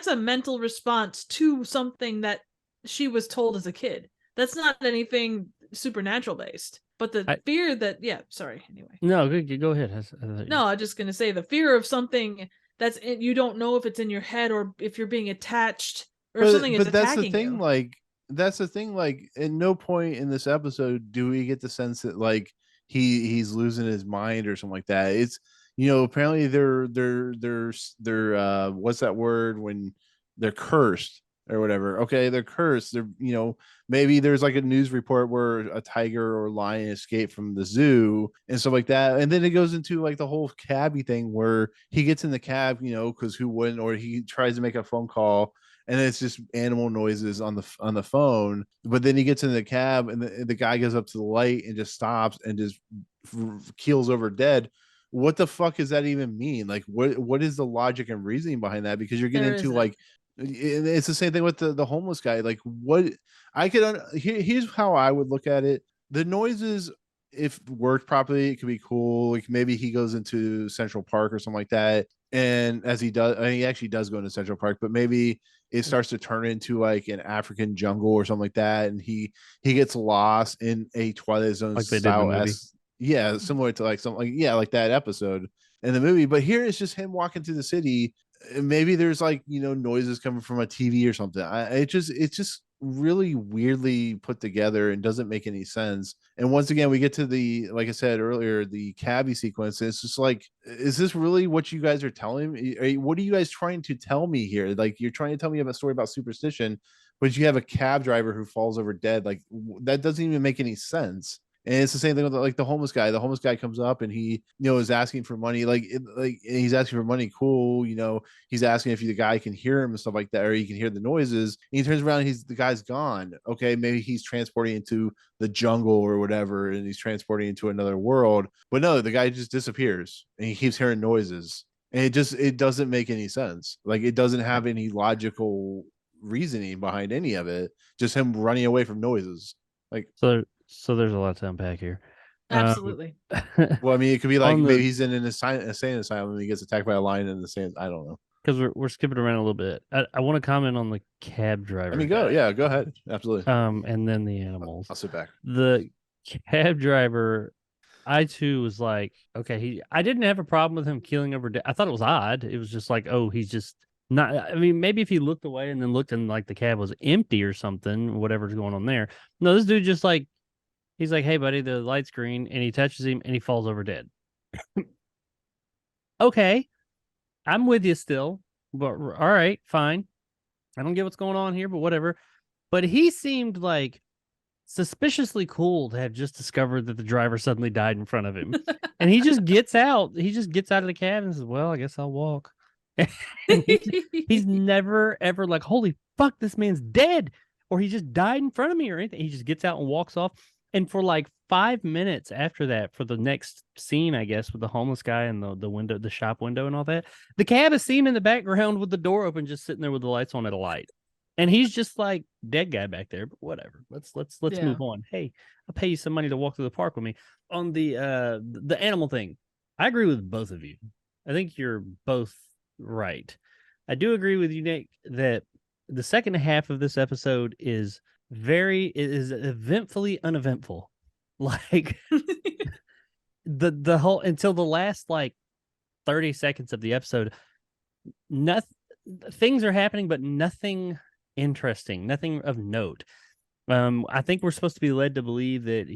a mental response to something that she was told as a kid. That's not anything supernatural based. But the fear that, anyway. No, go ahead. No, I'm just going to say the fear of something that's you don't know if it's in your head or if you're being attached or something is attacking you. But that's the thing, that's the thing, like, at no point in this episode do we get the sense that, like, he's losing his mind or something like that. It's, you know, apparently they're what's that word when they're cursed or whatever. Okay, they're cursed. They're, you know, maybe there's like a news report where a tiger or lion escaped from the zoo and stuff like that. And then it goes into like the whole cabbie thing where he gets in the cab, you know, because who wouldn't, or he tries to make a phone call and it's just animal noises on the phone. But then he gets in the cab and the guy goes up to the light and just stops and just keels over dead. What the fuck does that even mean? Like, what is the logic and reasoning behind that? Because you're getting into like, it's the same thing with the homeless guy. Like, what I could here's how I would look at it. The noises, if worked properly, it could be cool. Like, maybe he goes into Central Park or something like that, and as he does, he actually does go into Central Park, but maybe it starts to turn into like an African jungle or something like that, and he gets lost in a Twilight Zone like style. Yeah, similar to like something like, like that episode in the movie. But here it's just him walking through the city. Maybe there's like, you know, noises coming from a TV or something. It's just really weirdly put together and doesn't make any sense. And once again, we get to the, like I said earlier, the cabbie sequence. It's just like, is this really what you guys are telling me? What are you guys trying to tell me here? Like, you're trying to tell me about a story about superstition, but you have a cab driver who falls over dead. Like that doesn't even make any sense. And it's the same thing with like the homeless guy. The homeless guy comes up and he, is asking for money. Like he's asking for money. Cool. He's asking if the guy can hear him and stuff like that, or he can hear the noises. And he turns around and the guy's gone. Okay. Maybe he's transporting into the jungle or whatever. And he's transporting into another world, but no, the guy just disappears and he keeps hearing noises. And it doesn't make any sense. Like it doesn't have any logical reasoning behind any of it. Just him running away from noises. Like, so there's a lot to unpack here. Absolutely. Well, I mean, it could be like On the- maybe he's in an insane asylum and he gets attacked by a lion in the sand. I don't know. Because we're skipping around a little bit. I want to comment on the cab driver. I mean, go ahead. Absolutely. And then the animals. I'll sit back. The cab driver, I too was like, okay, I didn't have a problem with him keeling over. I thought it was odd. It was just like, oh, he's just not. I mean, maybe if he looked away and then looked and like the cab was empty or something, whatever's going on there. No, this dude just like, he's like, hey, buddy, the light's green, and he touches him and he falls over dead. Okay, I'm with you still, but all right, fine. I don't get what's going on here, but whatever. But he seemed like suspiciously cool to have just discovered that the driver suddenly died in front of him. And he just gets out. He just gets out of the cab and says, well, I guess I'll walk. He's never, ever like, holy fuck, this man's dead. Or he just died in front of me or anything. He just gets out and walks off. And for like 5 minutes after that, for the next scene, I guess, with the homeless guy and the window, the shop window and all that, the cab is seen in the background with the door open, just sitting there with the lights on at a light. And he's just like dead guy back there, but whatever. Let's move on. Hey, I'll pay you some money to walk through the park with me. On the animal thing, I agree with both of you. I think you're both right. I do agree with you, Nick, that the second half of this episode is eventfully uneventful. Like the whole until the last like 30 seconds of the episode, things are happening, but nothing interesting, nothing of note. I think we're supposed to be led to believe that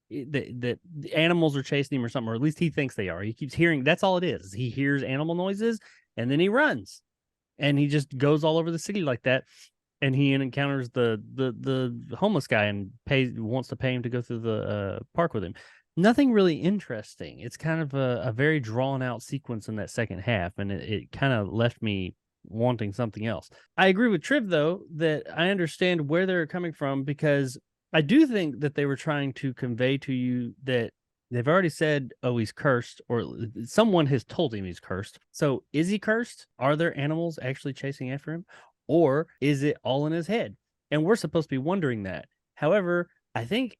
that the animals are chasing him or something, or at least he thinks they are. He keeps hearing, that's all it is. He hears animal noises and then he runs and he just goes all over the city like that. And he encounters the homeless guy and wants to pay him to go through the park with him. Nothing really interesting. It's kind of a very drawn out sequence in that second half, and it kind of left me wanting something else. I agree with Triv, though, that I understand where they're coming from, because I do think that they were trying to convey to you that they've already said, oh, he's cursed, or someone has told him he's cursed. So is he cursed? Are there animals actually chasing after him? Or is it all in his head? And we're supposed to be wondering that. However, I think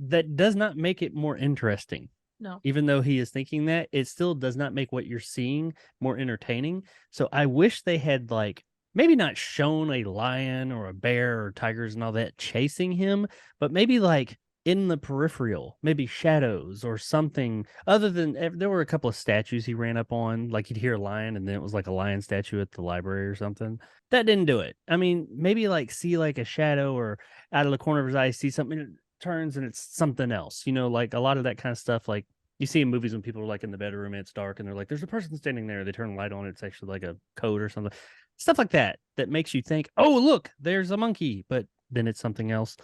that does not make it more interesting. No. Even though he is thinking that, it still does not make what you're seeing more entertaining. So I wish they had like maybe not shown a lion or a bear or tigers and all that chasing him, but maybe like in the peripheral, maybe shadows or something other than, there were a couple of statues he ran up on, like you'd hear a lion and then it was like a lion statue at the library or something. That didn't do it. I mean, maybe like see like a shadow or out of the corner of his eye, see something, it turns and it's something else, like a lot of that kind of stuff. Like you see in movies when people are like in the bedroom and it's dark and they're like, there's a person standing there. They turn the light on. It's actually like a code or something, stuff like that, that makes you think, oh, look, there's a monkey, but then it's something else.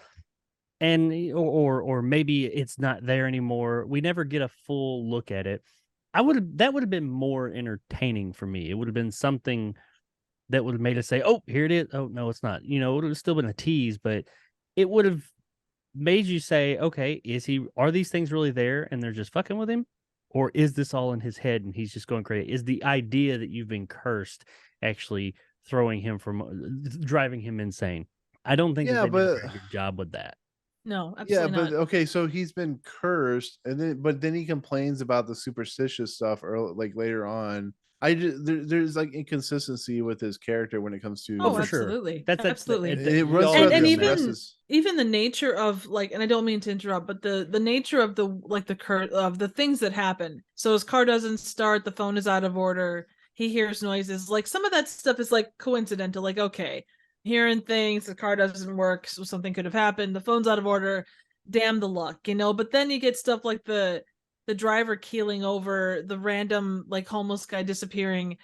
And or maybe it's not there anymore. We never get a full look at it. That would have been more entertaining for me. It would have been something that would have made us say, oh, here it is. Oh, no, it's not. It would have still been a tease, but it would have made you say, okay, are these things really there and they're just fucking with him? Or is this all in his head and he's just going crazy? Is the idea that you've been cursed actually driving him insane? I don't think that they did a very good job with that. No, absolutely not. But okay, so he's been cursed, and then he complains about the superstitious stuff, or like later on. There's like inconsistency with his character when it comes to. Oh, absolutely, sure. Absolutely. And even the nature of like, and I don't mean to interrupt, but the nature of the things that happen. So his car doesn't start, the phone is out of order, he hears noises. Like some of that stuff is like coincidental. Like, okay, hearing things, the car doesn't work, so something could have happened, the phone's out of order, damn the luck, but then you get stuff like the driver keeling over, the random like homeless guy disappearing.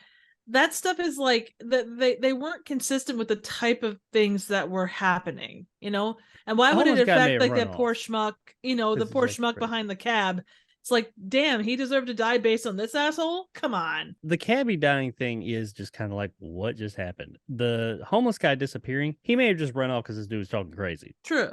that stuff is like that they weren't consistent with the type of things that were happening, you know? And why The would it homeless guy may affect have like run that poor off schmuck, you know, the 'cause he's poor like schmuck crazy. behind the cab? It's like, damn, he deserved to die based on this asshole? Come on. The cabbie dying thing is just kind of like, what just happened? The homeless guy disappearing, he may have just run off because this dude was talking crazy. True.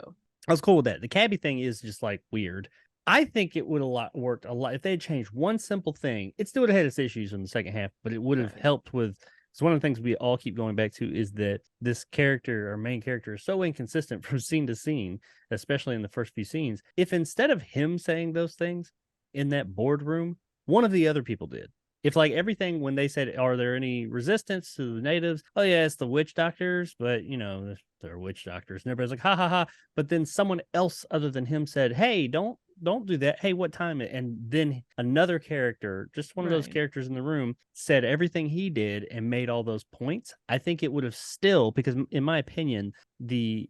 I was cool with that. The cabbie thing is just like weird. I think it would have worked a lot if they had changed one simple thing. It still would have had its issues in the second half, but it would have Right. helped with. So one of the things we all keep going back to is that this character, our main character, is so inconsistent from scene to scene, especially in the first few scenes. If instead of him saying those things in that boardroom, one of the other people did. If like everything when they said, "Are there any resistance to the natives?" Oh yeah, it's the witch doctors, but you know they're witch doctors, and everybody's like, "Ha ha ha!" But then someone else other than him said, "Hey, don't do that. Hey, what time?" And then another character, just one of those Right. characters in the room, said everything he did and made all those points. I think it would have still, because in my opinion, the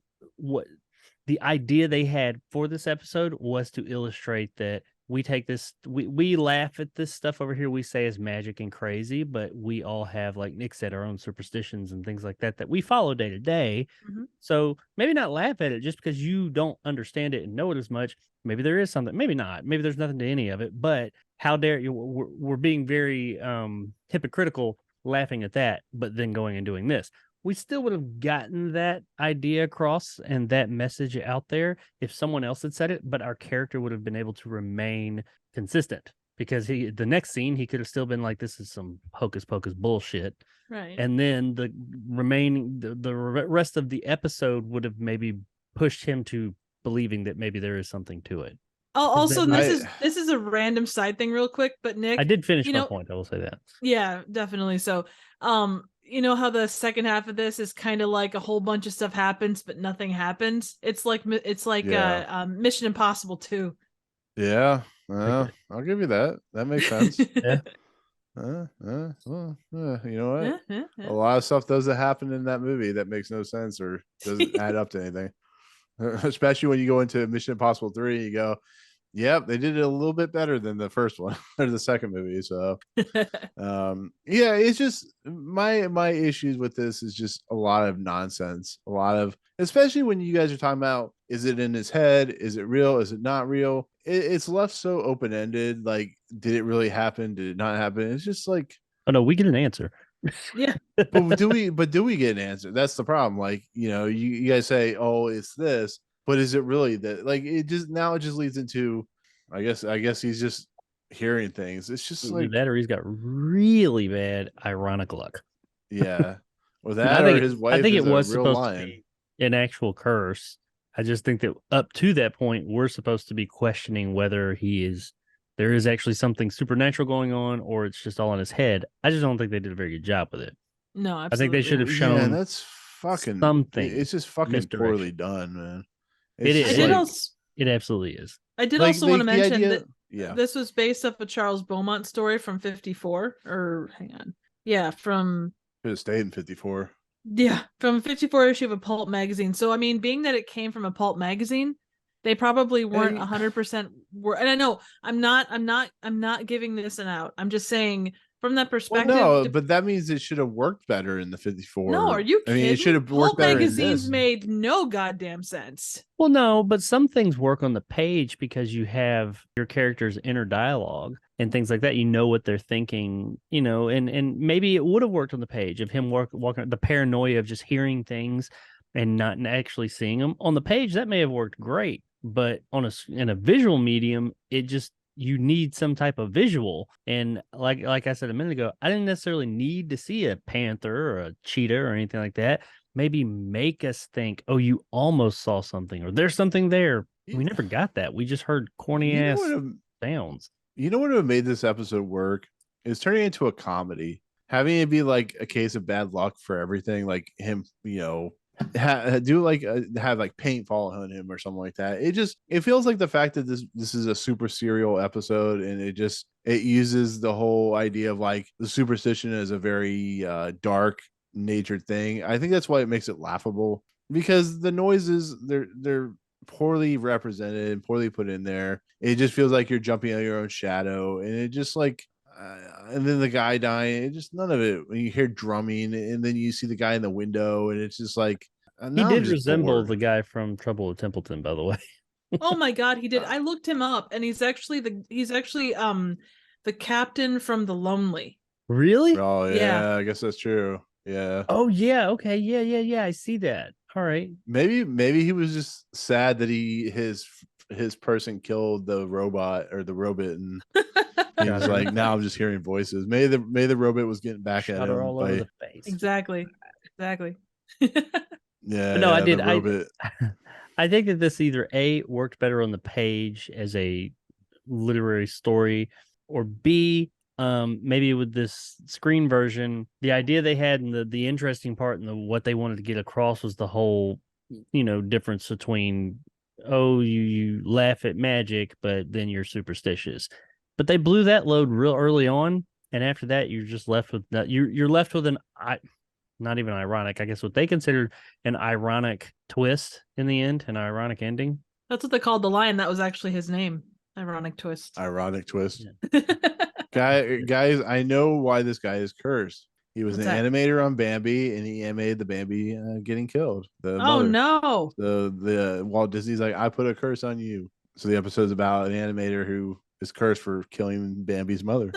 idea they had for this episode was to illustrate that we take this, we laugh at this stuff over here we say is magic and crazy, but we all have, like Nick said, our own superstitions and things like that that we follow day to day. Mhm. So maybe not laugh at it just because you don't understand it and know it as much. Maybe there is something, maybe not, maybe there's nothing to any of it, but how dare you, we're being very hypocritical laughing at that, but then going and doing this. We still would have gotten that idea across and that message out there if someone else had said it, but our character would have been able to remain consistent because the next scene, he could have still been like, this is some hocus pocus bullshit. Right. And then the remaining, the rest of the episode would have maybe pushed him to believing that maybe there is something to it. Also, then- this is a random side thing real quick, but Nick, I did finish you my know, point. I will say that. yeah, definitely. So, you know how the second half of this is kind of like a whole bunch of stuff happens, but nothing happens. It's like Yeah. Mission Impossible 2. Yeah, Okay. I'll give you that. That makes sense. Yeah. Well, you know what? Yeah, yeah, yeah. A lot of stuff doesn't happen in that movie that makes no sense or doesn't add up to anything. Especially when you go into Mission Impossible 3, you go, yep, they did it a little bit better than the first one or the second movie. So yeah, it's just my issues with this is just a lot of nonsense. A lot of, especially when you guys are talking about, is it in his head? Is it real? Is it not real? It's left so open-ended. Like, did it really happen? Did it not happen? It's just like, Oh no, we get an answer. Yeah. but do we get an answer? That's the problem. Like, you know, you guys say, oh, it's this, but is it really that? Like, it just leads into, I guess he's just hearing things. It's just Either like, that or he's got really bad ironic luck. yeah, or I that, or his wife think is it was a real supposed lion. to be an actual curse. I just think that up to that point, we're supposed to be questioning whether there is actually something supernatural going on, or it's just all in his head. I just don't think they did a very good job with it. No, I think absolutely. they should have Yeah, shown that's fucking something. It's just fucking misdirection. poorly done, man. It It's is. just It absolutely is. I did like, also want to the mention idea- that yeah, this was based off a Charles Beaumont story from 54. Or hang on. Yeah, from could have stayed in 54. from a 54 issue of a pulp magazine. So I mean, being that it came from a pulp magazine, they probably weren't Hey. 100% and I know I'm not giving this an out. I'm just saying from that Well, perspective. no, but that means it should have worked better in the 54. No, are you I kidding? mean, it should have Pulp worked better in magazines this. made no goddamn sense. Well, no, but some things work on the page because you have your character's inner dialogue and things like that. You know what they're thinking, you know, and maybe it would have worked on the page of him walking the paranoia of just hearing things and not actually seeing them on the page. That may have worked great, but in a visual medium, it just, you need some type of visual. And like I said a minute ago, I didn't necessarily need to see a panther or a cheetah or anything like that. Maybe make us think, oh, you almost saw something, or there's something there. We never got that. We just heard corny You know ass what have- sounds. You know what would have made this episode work is turning it into a comedy, having it be like a case of bad luck for everything, like him, you know, do like have like paint fall on him or something like that. It feels like the fact that this is a super serial episode, and it uses the whole idea of like the superstition as a very dark natured thing. I think that's why it makes it laughable, because the noises, they're poorly represented and poorly put in there. It just feels like you're jumping on your own shadow, and it just like, and then the guy dying. It just none of it. When you hear drumming, and then you see the guy in the window, and it's just like He now I'm did just resemble bored. the guy from Trouble with Templeton, by the way. Oh my god, he did. I looked him up, and he's actually the captain from The Lonely. Really? Oh Yeah. yeah, I guess that's true. Yeah. Oh yeah. Okay. Yeah. I see that. All right. Maybe he was just sad that his person killed the robot or the robot, and he was like, now I'm just hearing voices. Maybe the robot was getting back at Shot her him all over the face. Exactly. yeah. But no, I did. The robot. I think that this either A, worked better on the page as a literary story, or B, maybe with this screen version, the idea they had and the interesting part and what they wanted to get across was the whole, difference between, you laugh at magic, but then you're superstitious. But they blew that load real early on, and after that, you're just left with that. You're left with not even ironic, I guess what they considered an ironic twist in the end, an ironic ending. That's what they called the lion. That was actually his name. Ironic twist. Ironic twist. Yeah. Guys, I know why this guy is cursed. He was What's an that? animator on Bambi, and he animated the Bambi getting killed. The Oh mother. no. The Walt Disney's like, I put a curse on you. So the episode's about an animator who is cursed for killing Bambi's mother.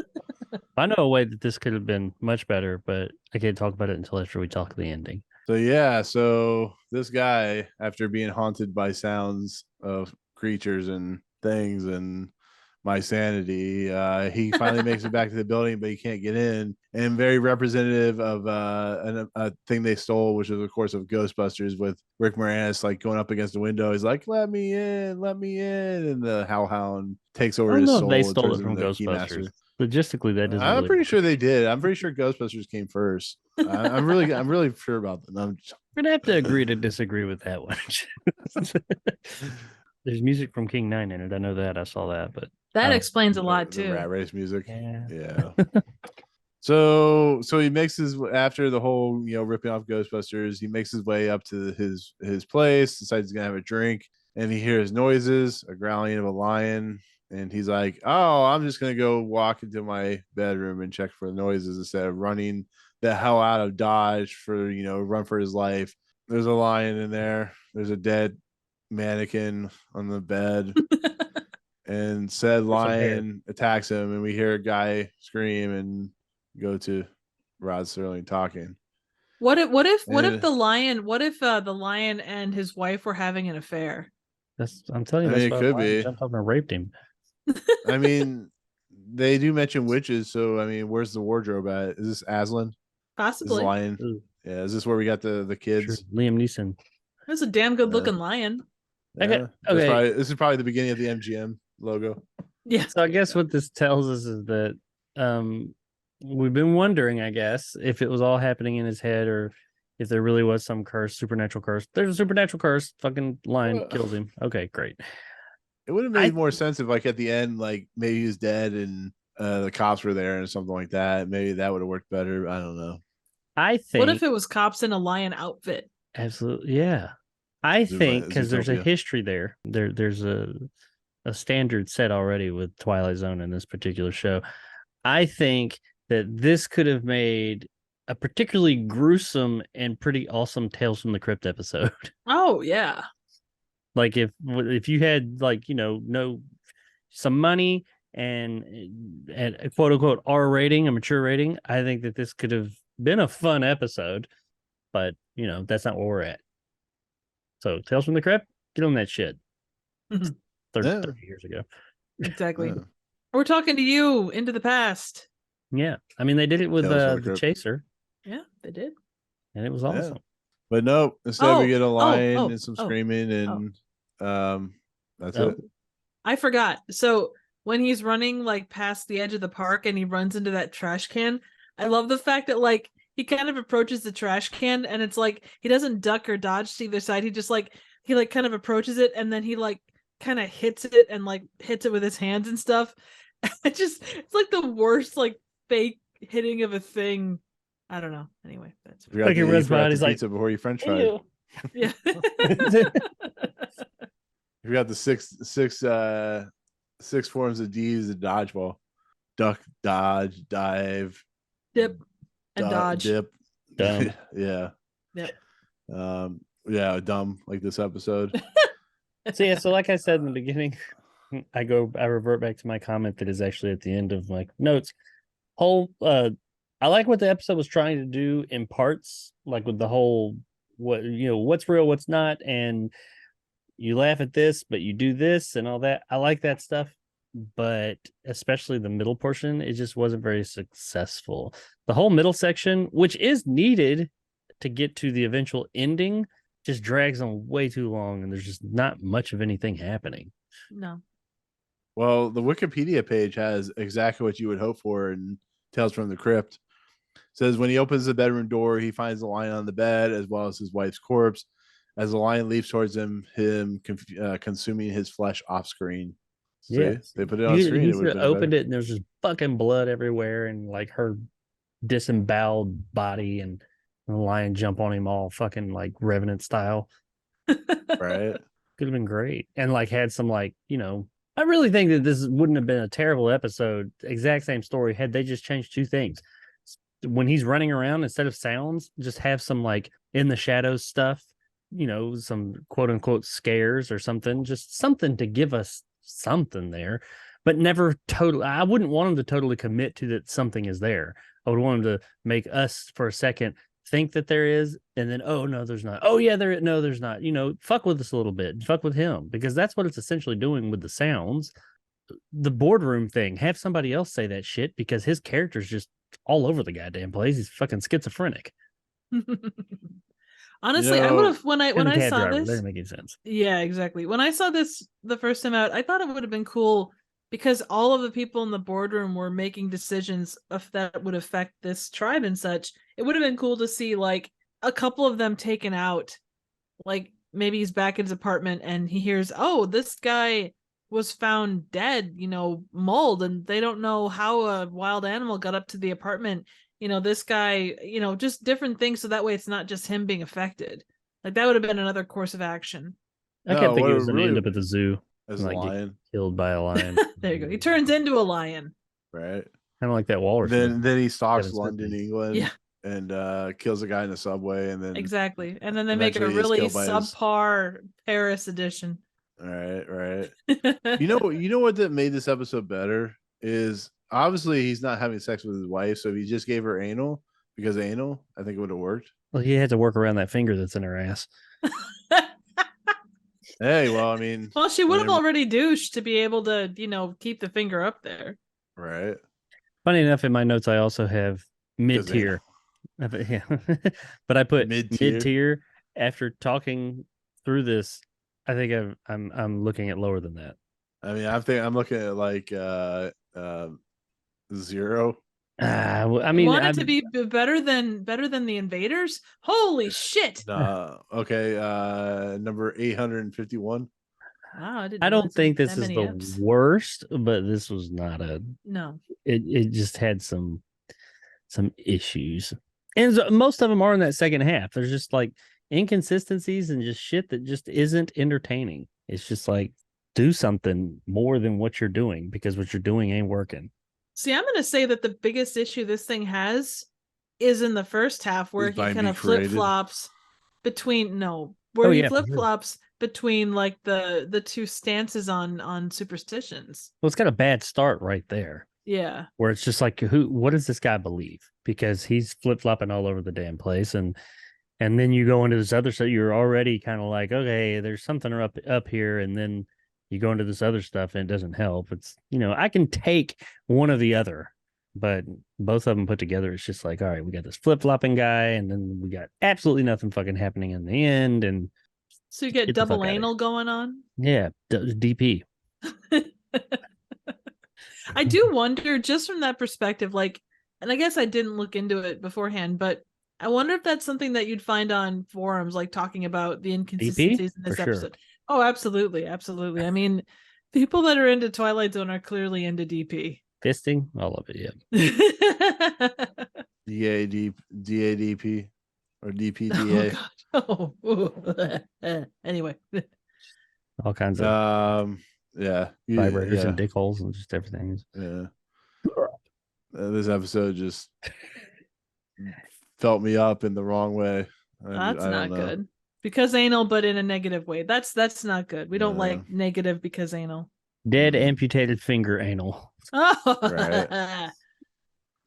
I know a way that this could have been much better, but I can't talk about it until after we talk the ending. So this guy, after being haunted by sounds of creatures and things and my sanity, he finally makes it back to the building, but he can't get in. And very representative of a thing they stole, which was of course of Ghostbusters, with Rick Moranis like going up against the window. He's like, let me in, and the hellhound takes over his soul. They and stole turns it from him into Ghostbusters. Keymaster. Logistically, that doesn't. I'm pretty sure they did. I'm pretty sure Ghostbusters came first. I'm really sure about that. We're gonna have to agree to disagree with that one. There's music from King 9 in it. I know that. I saw that, but that explains a lot the too. Rat Race music. Yeah. So he makes his after the whole ripping off Ghostbusters. He makes his way up to his place. Decides he's gonna have a drink, and he hears noises, a growling of a lion. And he's like, oh, I'm just going to go walk into my bedroom and check for the noises instead of running the hell out of Dodge for, run for his life. There's a lion in there. There's a dead mannequin on the bed. And said lion attacks him. And we hear a guy scream and go to Rod Serling talking. What if the lion and his wife were having an affair? I'm telling you, it could be. Jumped up and raped him. I mean, they do mention witches, so I mean, where's the wardrobe at? Is this Aslan? Possibly. Is lion? Yeah. Is this where we got the kids? Sure. Liam Neeson. That's a damn good looking lion. Yeah. Okay. This is probably the beginning of the MGM logo. Yeah. So I guess what this tells us is that we've been wondering, I guess, if it was all happening in his head or if there really was some curse, supernatural curse. There's a supernatural curse. Fucking lion kills him. Okay, great. It would have made more sense if, like, at the end, like maybe he was dead and the cops were there and something like that. Maybe that would have worked better. I don't know. I think. What if it was cops in a lion outfit? Absolutely, yeah. I think because there's a history there. There's a standard set already with Twilight Zone in this particular show. I think that this could have made a particularly gruesome and pretty awesome Tales from the Crypt episode. Oh yeah. Like if you had some money and a quote unquote R rating, a mature rating, I think that this could have been a fun episode, but that's not where we're at. So Tales from the Crypt, get on that shit. 30 years ago. Exactly. Yeah. We're talking to you into the past. Yeah. I mean, they did it with the Chaser. Yeah, they did. And it was awesome. Yeah. But no, instead we get a lion and some screaming and that's it. I forgot. So when he's running like past the edge of the park and he runs into that trash can, I love the fact that like he kind of approaches the trash can and it's like he doesn't duck or dodge to either side. He just he kind of approaches it and then he like kind of hits it and like hits it with his hands and stuff. It's like the worst like fake hitting of a thing. I don't know. Anyway, that's like a red spot. He's like before you French fry. Yeah. You got the six forms of D's of dodgeball. duck, dodge, dive, Dip and dodge. dip. Dumb. Yeah. Yep. Yeah, dumb like this episode. So like I said in the beginning, I revert back to my comment that is actually at the end of my notes. I like what the episode was trying to do in parts, like with the whole what's real, what's not, and you laugh at this, but you do this and all that. I like that stuff, but especially the middle portion, it just wasn't very successful. The whole middle section, which is needed to get to the eventual ending, just drags on way too long, and there's just not much of anything happening. No. Well, the Wikipedia page has exactly what you would hope for in Tales from the Crypt. It says when he opens the bedroom door, he finds the lion on the bed as well as his wife's corpse. As the lion leaps towards him consuming his flesh off screen. So Yeah, they put it on screen. He It would have been opened better. it, and there's just fucking blood everywhere, and like her disemboweled body, and the lion jump on him all fucking like Revenant style. Right. Could have been great, and like had some like I really think that this wouldn't have been a terrible episode. Exact same story had they just changed two things. When he's running around, instead of sounds, just have some like in the shadows stuff. Some quote unquote scares or something, just something to give us something there, but never totally. I wouldn't want him to totally commit to that something is there. I would want him to make us for a second think that there is, and then, oh no, there's not. Oh yeah, no, there's not. Fuck with us a little bit, fuck with him, because that's what it's essentially doing with the sounds. The boardroom thing, have somebody else say that shit because his character's just all over the goddamn place. He's fucking schizophrenic. Honestly, I would have when I saw driver, this. Doesn't make any sense. Yeah, exactly. When I saw this the first time out, I thought it would have been cool because all of the people in the boardroom were making decisions that would affect this tribe and such. It would have been cool to see like a couple of them taken out. Like maybe he's back in his apartment and he hears, oh, this guy was found dead, mauled, and they don't know how a wild animal got up to the apartment. This guy, just different things. So that way it's not just him being affected. Like that would have been another course of action. I kept thinking he was going to end up at the zoo. As a lion. Get killed by a lion. There you go. He turns into a lion. Right. Kind of like that walrus. Then he stalks London, England. Yeah. And kills a guy in the subway, and then exactly. And then they make a really subpar Paris edition. Right. You know what that made this episode better is obviously he's not having sex with his wife, so if he just gave her anal, I think it would have worked. Well, he had to work around that finger that's in her ass. Hey, well, I mean, well, she would have already douched to be able to, keep the finger up there. Right. Funny enough, in my notes, I also have mid-tier. Yeah. But I put mid-tier after talking through this. I think I'm looking at lower than that. I mean, I'm looking at like 0. I mean, want it to be better than the Invaders? Holy shit! Okay, number 851. Wow, I don't think this is the worst, but this was not no. It just had some issues, and most of them are in that second half. There's just like inconsistencies and just shit that just isn't entertaining. It's just like, do something more than what you're doing, because what you're doing ain't working. See, I'm going to say that the biggest issue this thing has is in the first half where he kind of flip-flops between flip-flops between like the two stances on superstitions. Well, it's got a bad start right there. Yeah. Where it's just like, what does this guy believe? Because he's flip-flopping all over the damn place, and then you go into this other stuff, you're already kind of like, okay, there's something up here, and then you go into this other stuff and it doesn't help. It's, I can take one or the other, but both of them put together, it's just like, all right, we got this flip-flopping guy, and then we got absolutely nothing fucking happening in the end. And so you get double anal going on. Yeah. DP. I do wonder, just from that perspective, like, and I guess I didn't look into it beforehand, but I wonder if that's something that you'd find on forums, like talking about the inconsistencies DP? in this For episode. Sure. Oh, absolutely. Absolutely. I mean, people that are into Twilight Zone are clearly into DP. Fisting? All of it, yeah. DADP or DPDA. Oh, God. Anyway. All kinds of yeah. vibrators and dick holes and just everything. Yeah. This episode just felt me up in the wrong way. That's I not don't know. good. Because anal, but in a negative way. That's not good. We don't Yeah. like negative because anal. Dead amputated finger anal. Oh, Right.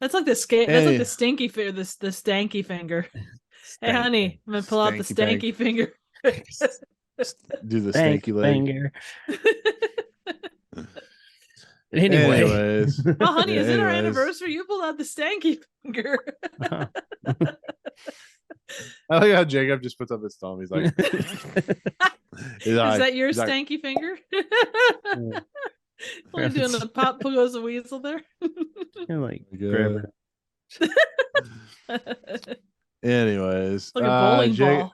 That's like that's like the stinky finger. The stanky finger. Hey, honey, I'm gonna pull out the stanky finger. Do the Stank stanky leg. finger. Anyways. Oh, honey, is it our anyways. anniversary? You pulled out the stanky finger. I like how Jacob just puts up his thumb. He's like, Is that your stanky finger? Only doing the pop goes a weasel there. Like, grab it. Anyways, like a bowling ball.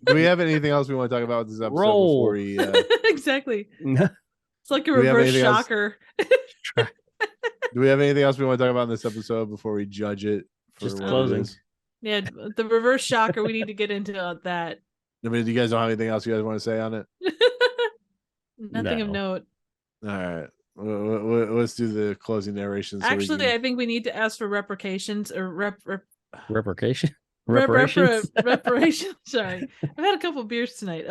Do we have anything else we want to talk about with this episode before we exactly? It's like a reverse shocker. Do we have anything else we want to talk about in this episode before we judge it for just closing? Yeah, the reverse shocker. We need to get into that. I mean, do you guys don't have anything else you guys want to say on it? Nothing of note. All right, let's do the closing narration. Actually, I think we need to ask for replications or replication. Reparations. Sorry, I've had a couple beers tonight.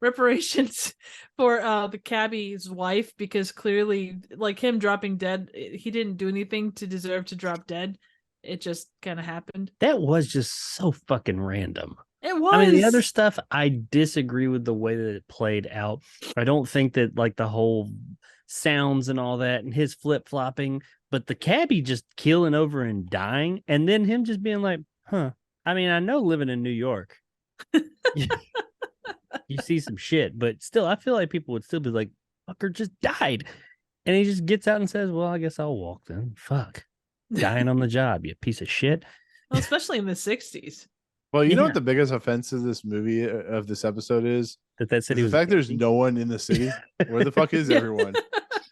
Reparations for the cabbie's wife, because clearly, like him dropping dead, he didn't do anything to deserve to drop dead. It just kind of happened. That was just so fucking random. It was. I mean, the other stuff, I disagree with the way that it played out. I don't think that like the whole sounds and all that and his flip-flopping, but the cabbie just keeling over and dying, and then him just being like, huh. I mean, I know living in New York, you see some shit, but still, I feel like people would still be like, fucker just died. And he just gets out and says, well, I guess I'll walk then. Fuck. Dying on the job, you piece of shit. Well, especially in the 60s. Well, you know what the biggest offense of this movie, of this episode is? That city was the fact there's no one in the city. Where the fuck is everyone?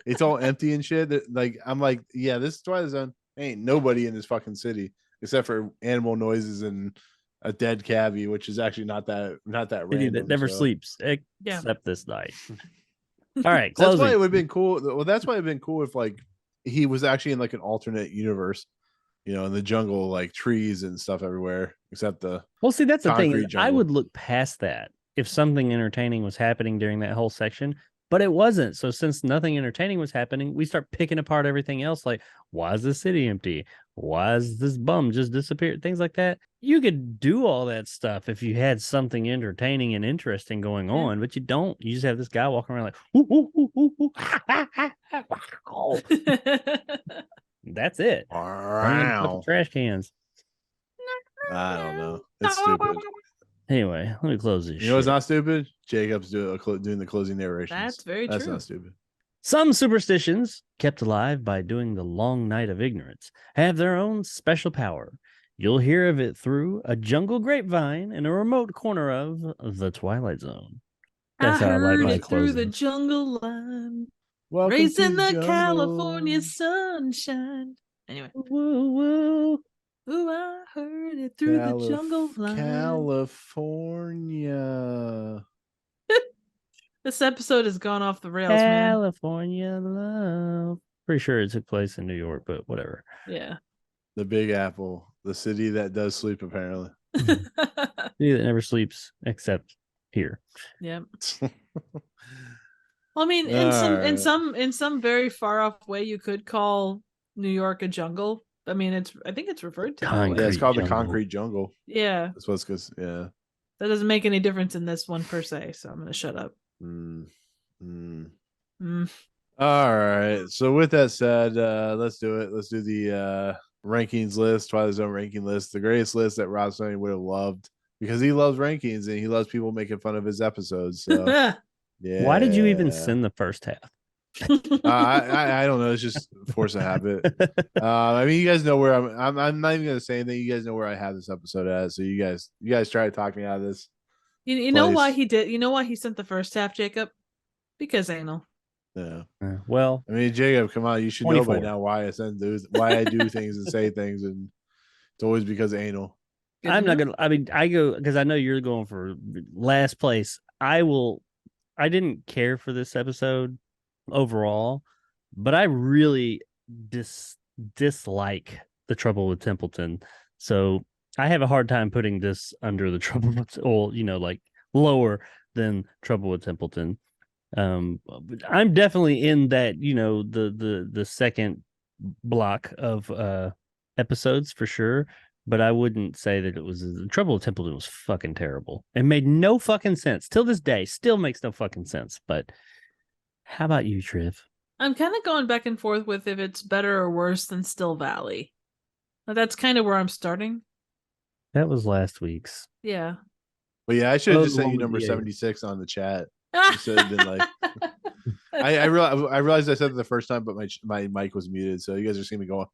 It's all empty and shit. Like, I'm like, yeah, this is Twilight Zone. Ain't nobody in this fucking city except for animal noises and a dead cabbie, which is actually not that random. That never sleeps except this night. All right, that's why it would have been cool. Well, that's why it'd been cool if like he was actually in like an alternate universe, you know, in the jungle, like trees and stuff everywhere, except the see, that's the thing. jungle. I would look past that if something entertaining was happening during that whole section, but it wasn't. So since nothing entertaining was happening, we start picking apart everything else. Like, why is the city empty? Why is this bum just disappeared? Things like that. You could do all that stuff if you had something entertaining and interesting going on, but you don't. You just have this guy walking around like, ooh, ooh, ooh, ooh, ooh. That's it. Wow. Trash cans. I don't know. It's stupid. Anyway, let me close this. You know what's not stupid? Jacob's doing the closing narration. That's very true. That's not stupid. Some superstitions, kept alive by doing the long night of ignorance, have their own special power. You'll hear of it through a jungle grapevine in a remote corner of the Twilight Zone. That's how I like my it through the closing. jungle line. Welcome Raising to the jungle. California sunshine. Anyway. Woo, woo. Ooh, I heard it through the jungle line. California. This episode has gone off the rails, man. California love. Pretty sure it took place in New York, but whatever. Yeah. The Big Apple, the city that does sleep, apparently. City that never sleeps except here. Yeah. Well, I mean, in some very far off way, you could call New York a jungle. I mean, I think it's referred to. Yeah, it's called the Concrete Jungle. Yeah. That's what's because that doesn't make any difference in this one per se. So I'm gonna shut up. All right. So with that said, let's do it. Let's do the rankings list, Twilight Zone ranking list, the greatest list that Rod Serling would have loved, because he loves rankings and he loves people making fun of his episodes. So yeah. Why did you even send the first half? I don't know. It's just force of habit. I mean, you guys know where I'm not even gonna say anything. You guys know where I have this episode at. So you guys try to talk me out of this. You know why he did? You know why he sent the first half, Jacob? Because anal. Yeah. Well, I mean, Jacob, come on. You should 24. know by now why I do things and say things, and it's always because of anal. I'm not gonna. I mean, I go because I know you're going for last place. I didn't care for this episode overall, but I really dislike The Trouble with Templeton. So I have a hard time putting this under The Trouble with, or like lower than Trouble with Templeton. I'm definitely in that, the second block of episodes for sure, but I wouldn't say that it was The Trouble with Templeton was fucking terrible. It made no fucking sense. Till this day, still makes no fucking sense. But how about you, Triv? I'm kind of going back and forth with if it's better or worse than Still Valley. That's kind of where I'm starting. That was last week's. Yeah. Well, yeah, I should have Oh, just the sent you one with number the 76 on the chat. Should have been like, I realized I said it the first time, but my mic was muted, so you guys are seeing me going.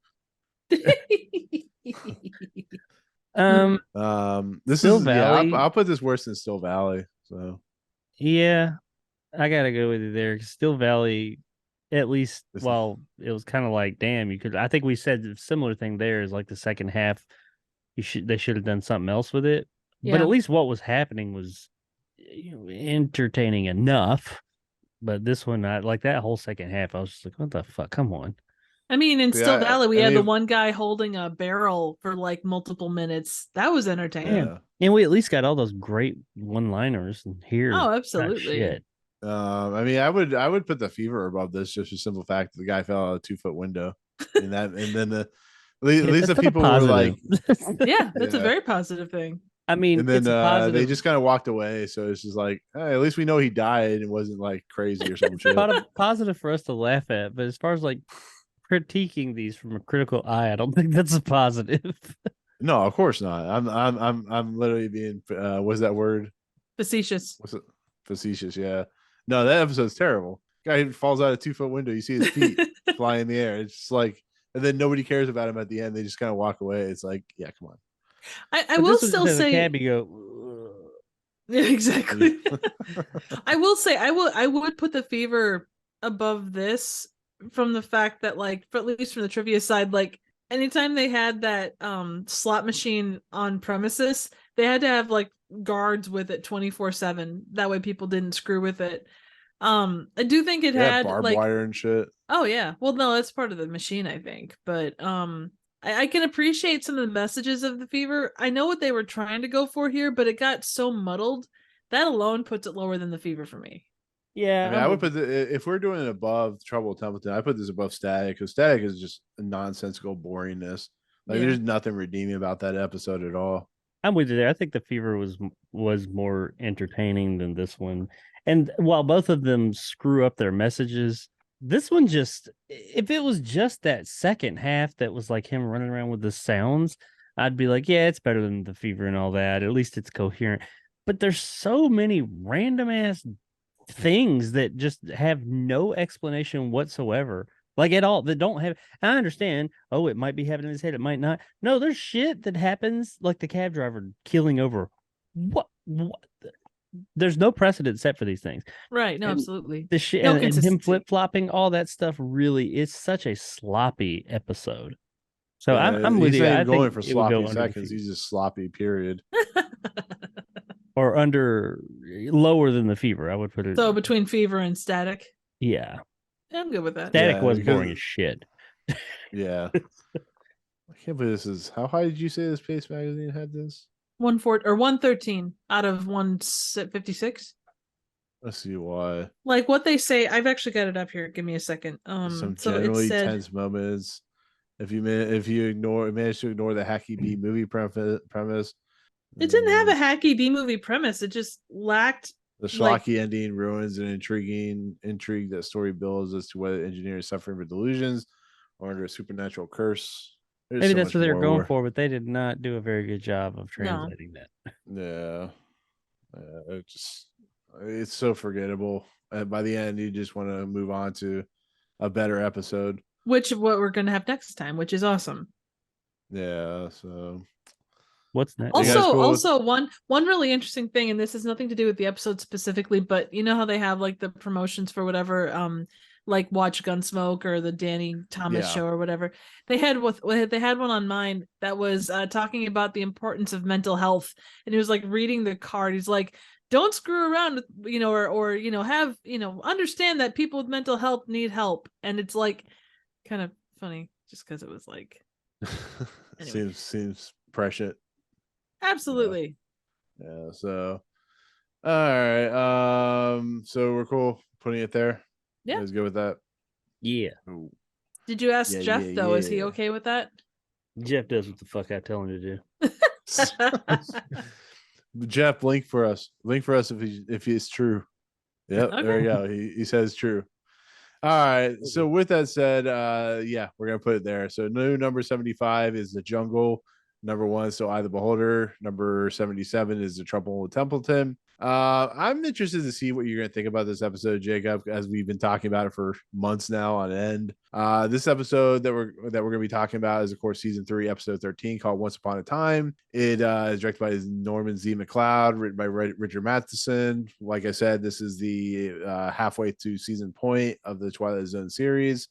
This Still is Valley. yeah. I'll put this worse than Still Valley. So yeah, I gotta go with you there. Still Valley, at least. This- Well, it was kind of like, damn, you could. I think we said a similar thing there. Is like the second half, they should have done something else with it. But Yeah. at least what was happening was, entertaining enough. But this one, I like that whole second half. I was just like, what the fuck? Come on. I mean, in Still Yeah, Valley, we I had the mean- one guy holding a barrel for like multiple minutes. That was entertaining. Yeah. And we at least got all those great one-liners. And here, Oh, not absolutely. shit. I mean, I would put The Fever above this, just for the simple fact that the guy fell out a 2-foot window, and then at least the That's people were like, Yeah, that's a Yeah. very positive thing. I mean, and then it's a positive. they just kind of walked away. So it's just like, hey, at least we know he died and wasn't like crazy or some shit. positive for us to laugh at, but as far as like critiquing these from a critical eye, I don't think that's a positive. No, of course not. I'm literally being what's that word? Facetious. What's it? Facetious. Yeah. No, that episode's terrible. Guy falls out a 2-foot window. You see his feet fly in the air. It's just like, and then nobody cares about him at the end. They just kind of walk away. It's like, yeah, come on. I But will this was still just as a say cab, you go, Yeah, exactly. I will say I would put The Fever above this from the fact that, like, for at least from the trivia side, like anytime they had that slot machine on premises, they had to have like guards with it 24/7. That way people didn't screw with it. I do think it Yeah, had barbed like wire and shit. oh yeah. Well, no, that's part of the machine, I think. But I can appreciate some of the messages of The Fever. I know what they were trying to go for here, but it got so muddled. That alone puts it lower than The Fever for me. yeah. I mean, I would put if we're doing it above Trouble with Templeton, I put this above Static, because Static is just a nonsensical boringness. Like Yeah. there's nothing redeeming about that episode at all. I'm with you there. I think The Fever was more entertaining than this one. And while both of them screw up their messages, this one just, if it was just that second half that was like him running around with the sounds, I'd be like, yeah, it's better than The Fever and all that. At least it's coherent. But there's so many random ass things that just have no explanation whatsoever. Like at all, that don't have. I understand. Oh, it might be having in his head. It might not. No, there's shit that happens, like the cab driver killing over. What? There's no precedent set for these things. Right. No, And absolutely. The shit No and him consistency. flip flopping, all that stuff. Really, it's such a sloppy episode. So I'm with he's you. not I even going think for it would go sloppy under The seconds. Fever. He's just sloppy. Period. Or under lower than The Fever. I would put it. So between Fever and Static, Yeah, I'm good with that. Static Yeah, was because- boring as shit. Yeah. I can't believe this is. How high did you say this Pace magazine had this? 113 out of 156. Let's see why. Like what they say, I've actually got it up here. Give me a second. Some So it generally said tense moments. If you manage to ignore the hacky B movie premise, it didn't have a hacky B movie premise. It just lacked. the like- schlocky ending ruins an intrigue that story builds as to whether engineers suffering from delusions or under a supernatural curse. There's Maybe so that's much what they were more going where- for, but they did not do a very good job of translating that. Yeah, it's so forgettable. By the end, you just want to move on to a better episode. Which what we're gonna have next time, which is awesome. Yeah, so What's next? You guys Also, cool with- one really interesting thing, and this has nothing to do with the episode specifically, but you know how they have like the promotions for whatever, like Watch Gunsmoke or the Danny Thomas Yeah. show or whatever. They had one on mine that was talking about the importance of mental health, and he was like reading the card. He's like, "Don't screw around with or have understand that people with mental health need help," and it's like kind of funny. just because it was like anyway. seems prescient. Absolutely. Yeah. So, all right. So we're cool putting it there. Yeah. You guys good with that? Yeah. Ooh. Did you ask Yeah, Jeff yeah, though? Is he yeah. okay with that? Jeff does what the fuck I tell him to do. Jeff, link for us. Link for us if it's true. Yep, there Okay. we go. He says true. All right. So with that said, yeah, we're gonna put it there. So new number 75 is the Jungle. Number 1, so I the Beholder. Number 77 is the Trouble with Templeton. I'm interested to see what you're gonna think about this episode, Jacob, as we've been talking about it for months now on end. This episode that we're gonna be talking about is of course season 3, episode 13, called Once Upon a Time. It is directed by Norman Z. McLeod, written by Richard Matheson. Like I said, this is the halfway to season point of the Twilight Zone series,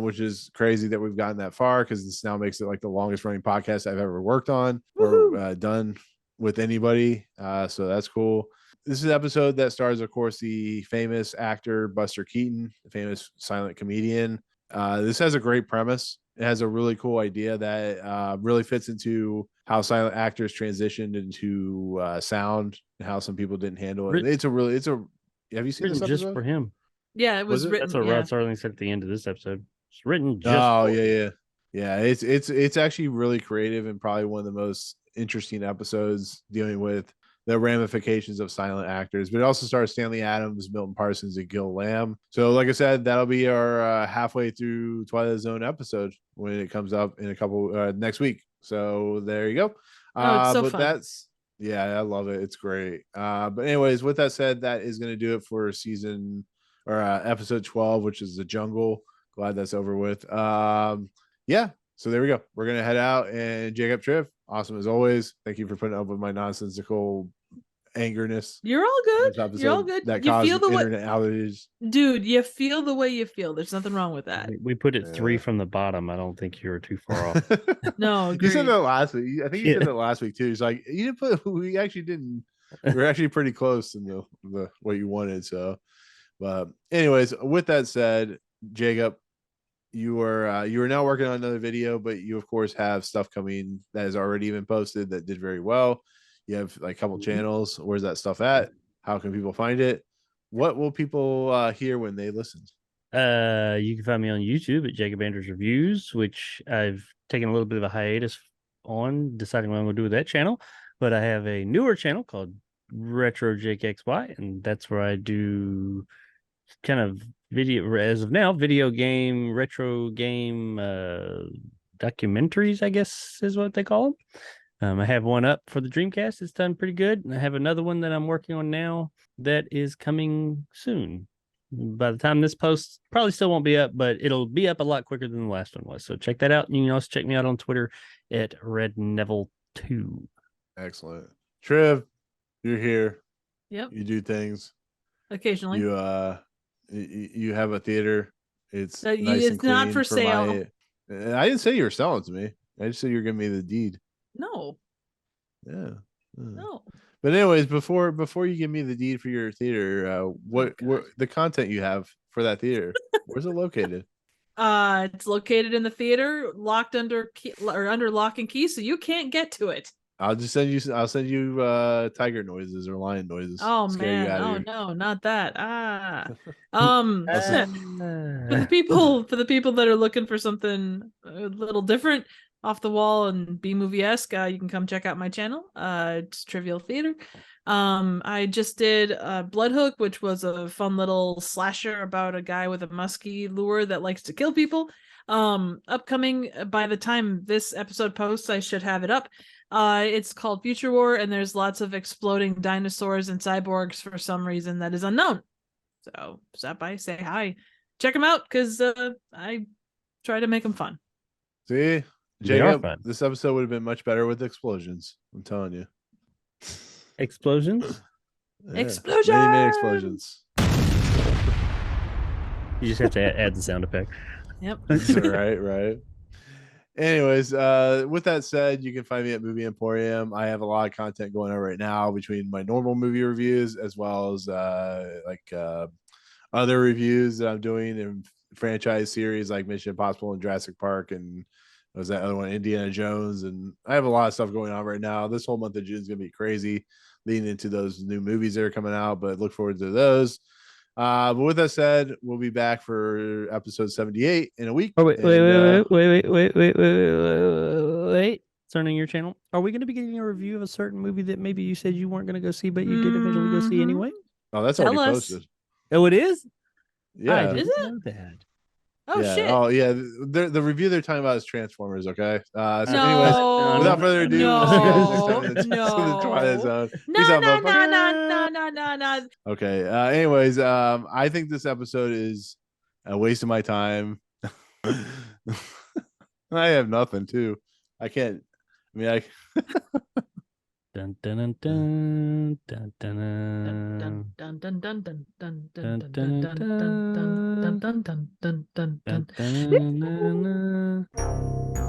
which is crazy that we've gotten that far, because this now makes it like the longest running podcast I've ever worked on or done with anybody. So that's cool. This is an episode that stars, of course, the famous actor Buster Keaton, the famous silent comedian. This has a great premise. It has a really cool idea that really fits into how silent actors transitioned into sound and how some people didn't handle it. Have you seen this Written episode? just for him. Yeah, it was written. That's what yeah. Rod Serling said at the end of this episode. It's written just. Oh for yeah. It's actually really creative and probably one of the most interesting episodes dealing with the ramifications of silent actors. But it also stars Stanley Adams, Milton Parsons, and Gil Lamb. So, like I said, that'll be our halfway through Twilight Zone episode when it comes up in a couple next week. So there you go. It's so but fun. I love it. It's great. But anyways, with that said, that is going to do it for season or episode 12, which is the Jungle. Glad that's over with. Yeah. So there we go. We're gonna head out, and Jacob Triff, awesome as always. Thank you for putting up with my nonsensical angerness. You're all good. You're all good. That You caused feel the way, internet outages. dude. You feel the way you feel. There's nothing wrong with that. We put it Yeah. 3 from the bottom. I don't think you were too far off. No, you said agreed. that last week. I think you said that last week too. He's like, you didn't put. We actually didn't. We're actually pretty close to the what you wanted. So, but anyways, with that said, Jacob, you are now working on another video, but you of course have stuff coming that has already been posted that did very well. You have like a couple channels. Where's that stuff at? How can people find it? What will people hear when they listen? You can find me on YouTube at Jacob Andrews Reviews, which I've taken a little bit of a hiatus on, deciding what I'm going to do with that channel. But I have a newer channel called Retro Jake XY, and that's where I do kind of video, as of now, video game, retro game documentaries, I guess is what they call them. I have one up for the Dreamcast. It's done pretty good. And I have another one that I'm working on now that is coming soon. By the time this post, probably still won't be up, but it'll be up a lot quicker than the last one was. So check that out. And you can also check me out on Twitter at RedNeville2. Excellent. Trev, you're here. Yep. You do things. Occasionally. You have a theater. It's nice it's and clean not for sale. I didn't say you were selling to me. I just said you were giving me the deed. No. Yeah. No. But anyways, before you give me the deed for your theater, what the content you have for that theater? Where's it located? It's located in the theater, locked under under lock and key, so you can't get to it. I'll send you tiger noises or lion noises. Oh Scare you out man! of Oh here. no, not that. For the people that are looking for something a little different, off the wall and B movie-esque, you can come check out my channel. It's Trivial Theater. I just did Bloodhook, which was a fun little slasher about a guy with a musky lure that likes to kill people. Upcoming, by the time this episode posts, I should have it up. It's called Future War, and there's lots of exploding dinosaurs and cyborgs for some reason that is unknown. So stop by, say hi, check them out, because I try to make them fun. See, Jacob, this episode would have been much better with explosions. I'm telling you. Explosions? Yeah. Explosions! Many explosions. You just have to add the sound effect. Yep. Right. Anyways, with that said, you can find me at Movie Emporium. I have a lot of content going on right now between my normal movie reviews as well as other reviews that I'm doing franchise series like Mission Impossible and Jurassic Park, and what was that other one, Indiana Jones. And I have a lot of stuff going on right now. This whole month of June is going to be crazy, leading into those new movies that are coming out, but look forward to those. But with that said, we'll be back for episode 78 in a week. Oh, wait. Concerning your channel, are we going to be getting a review of a certain movie that maybe you said you weren't going to go see, but you did eventually go see anyway? Oh, that's Tell already us. posted. Oh, it is? Yeah. I didn't Is it? know that. Oh yeah. shit. Oh yeah. The review they're talking about is Transformers. Okay. So No. anyways, without further ado, we'll see you guys next time in the, No. the Twilight Zone. Peace No, out, no, motherfucker. no. Okay. Anyways, I think this episode is a waste of my time. I have nothing too. I can't. I mean, Dun, dun, dun, dun, dun, Dun, dun, dun, dun, dun, dun, dun, dun, dun, dun, dun, dun, dun, dun, dun, dun, dun, dun, dun, dun. dun, dun, dun.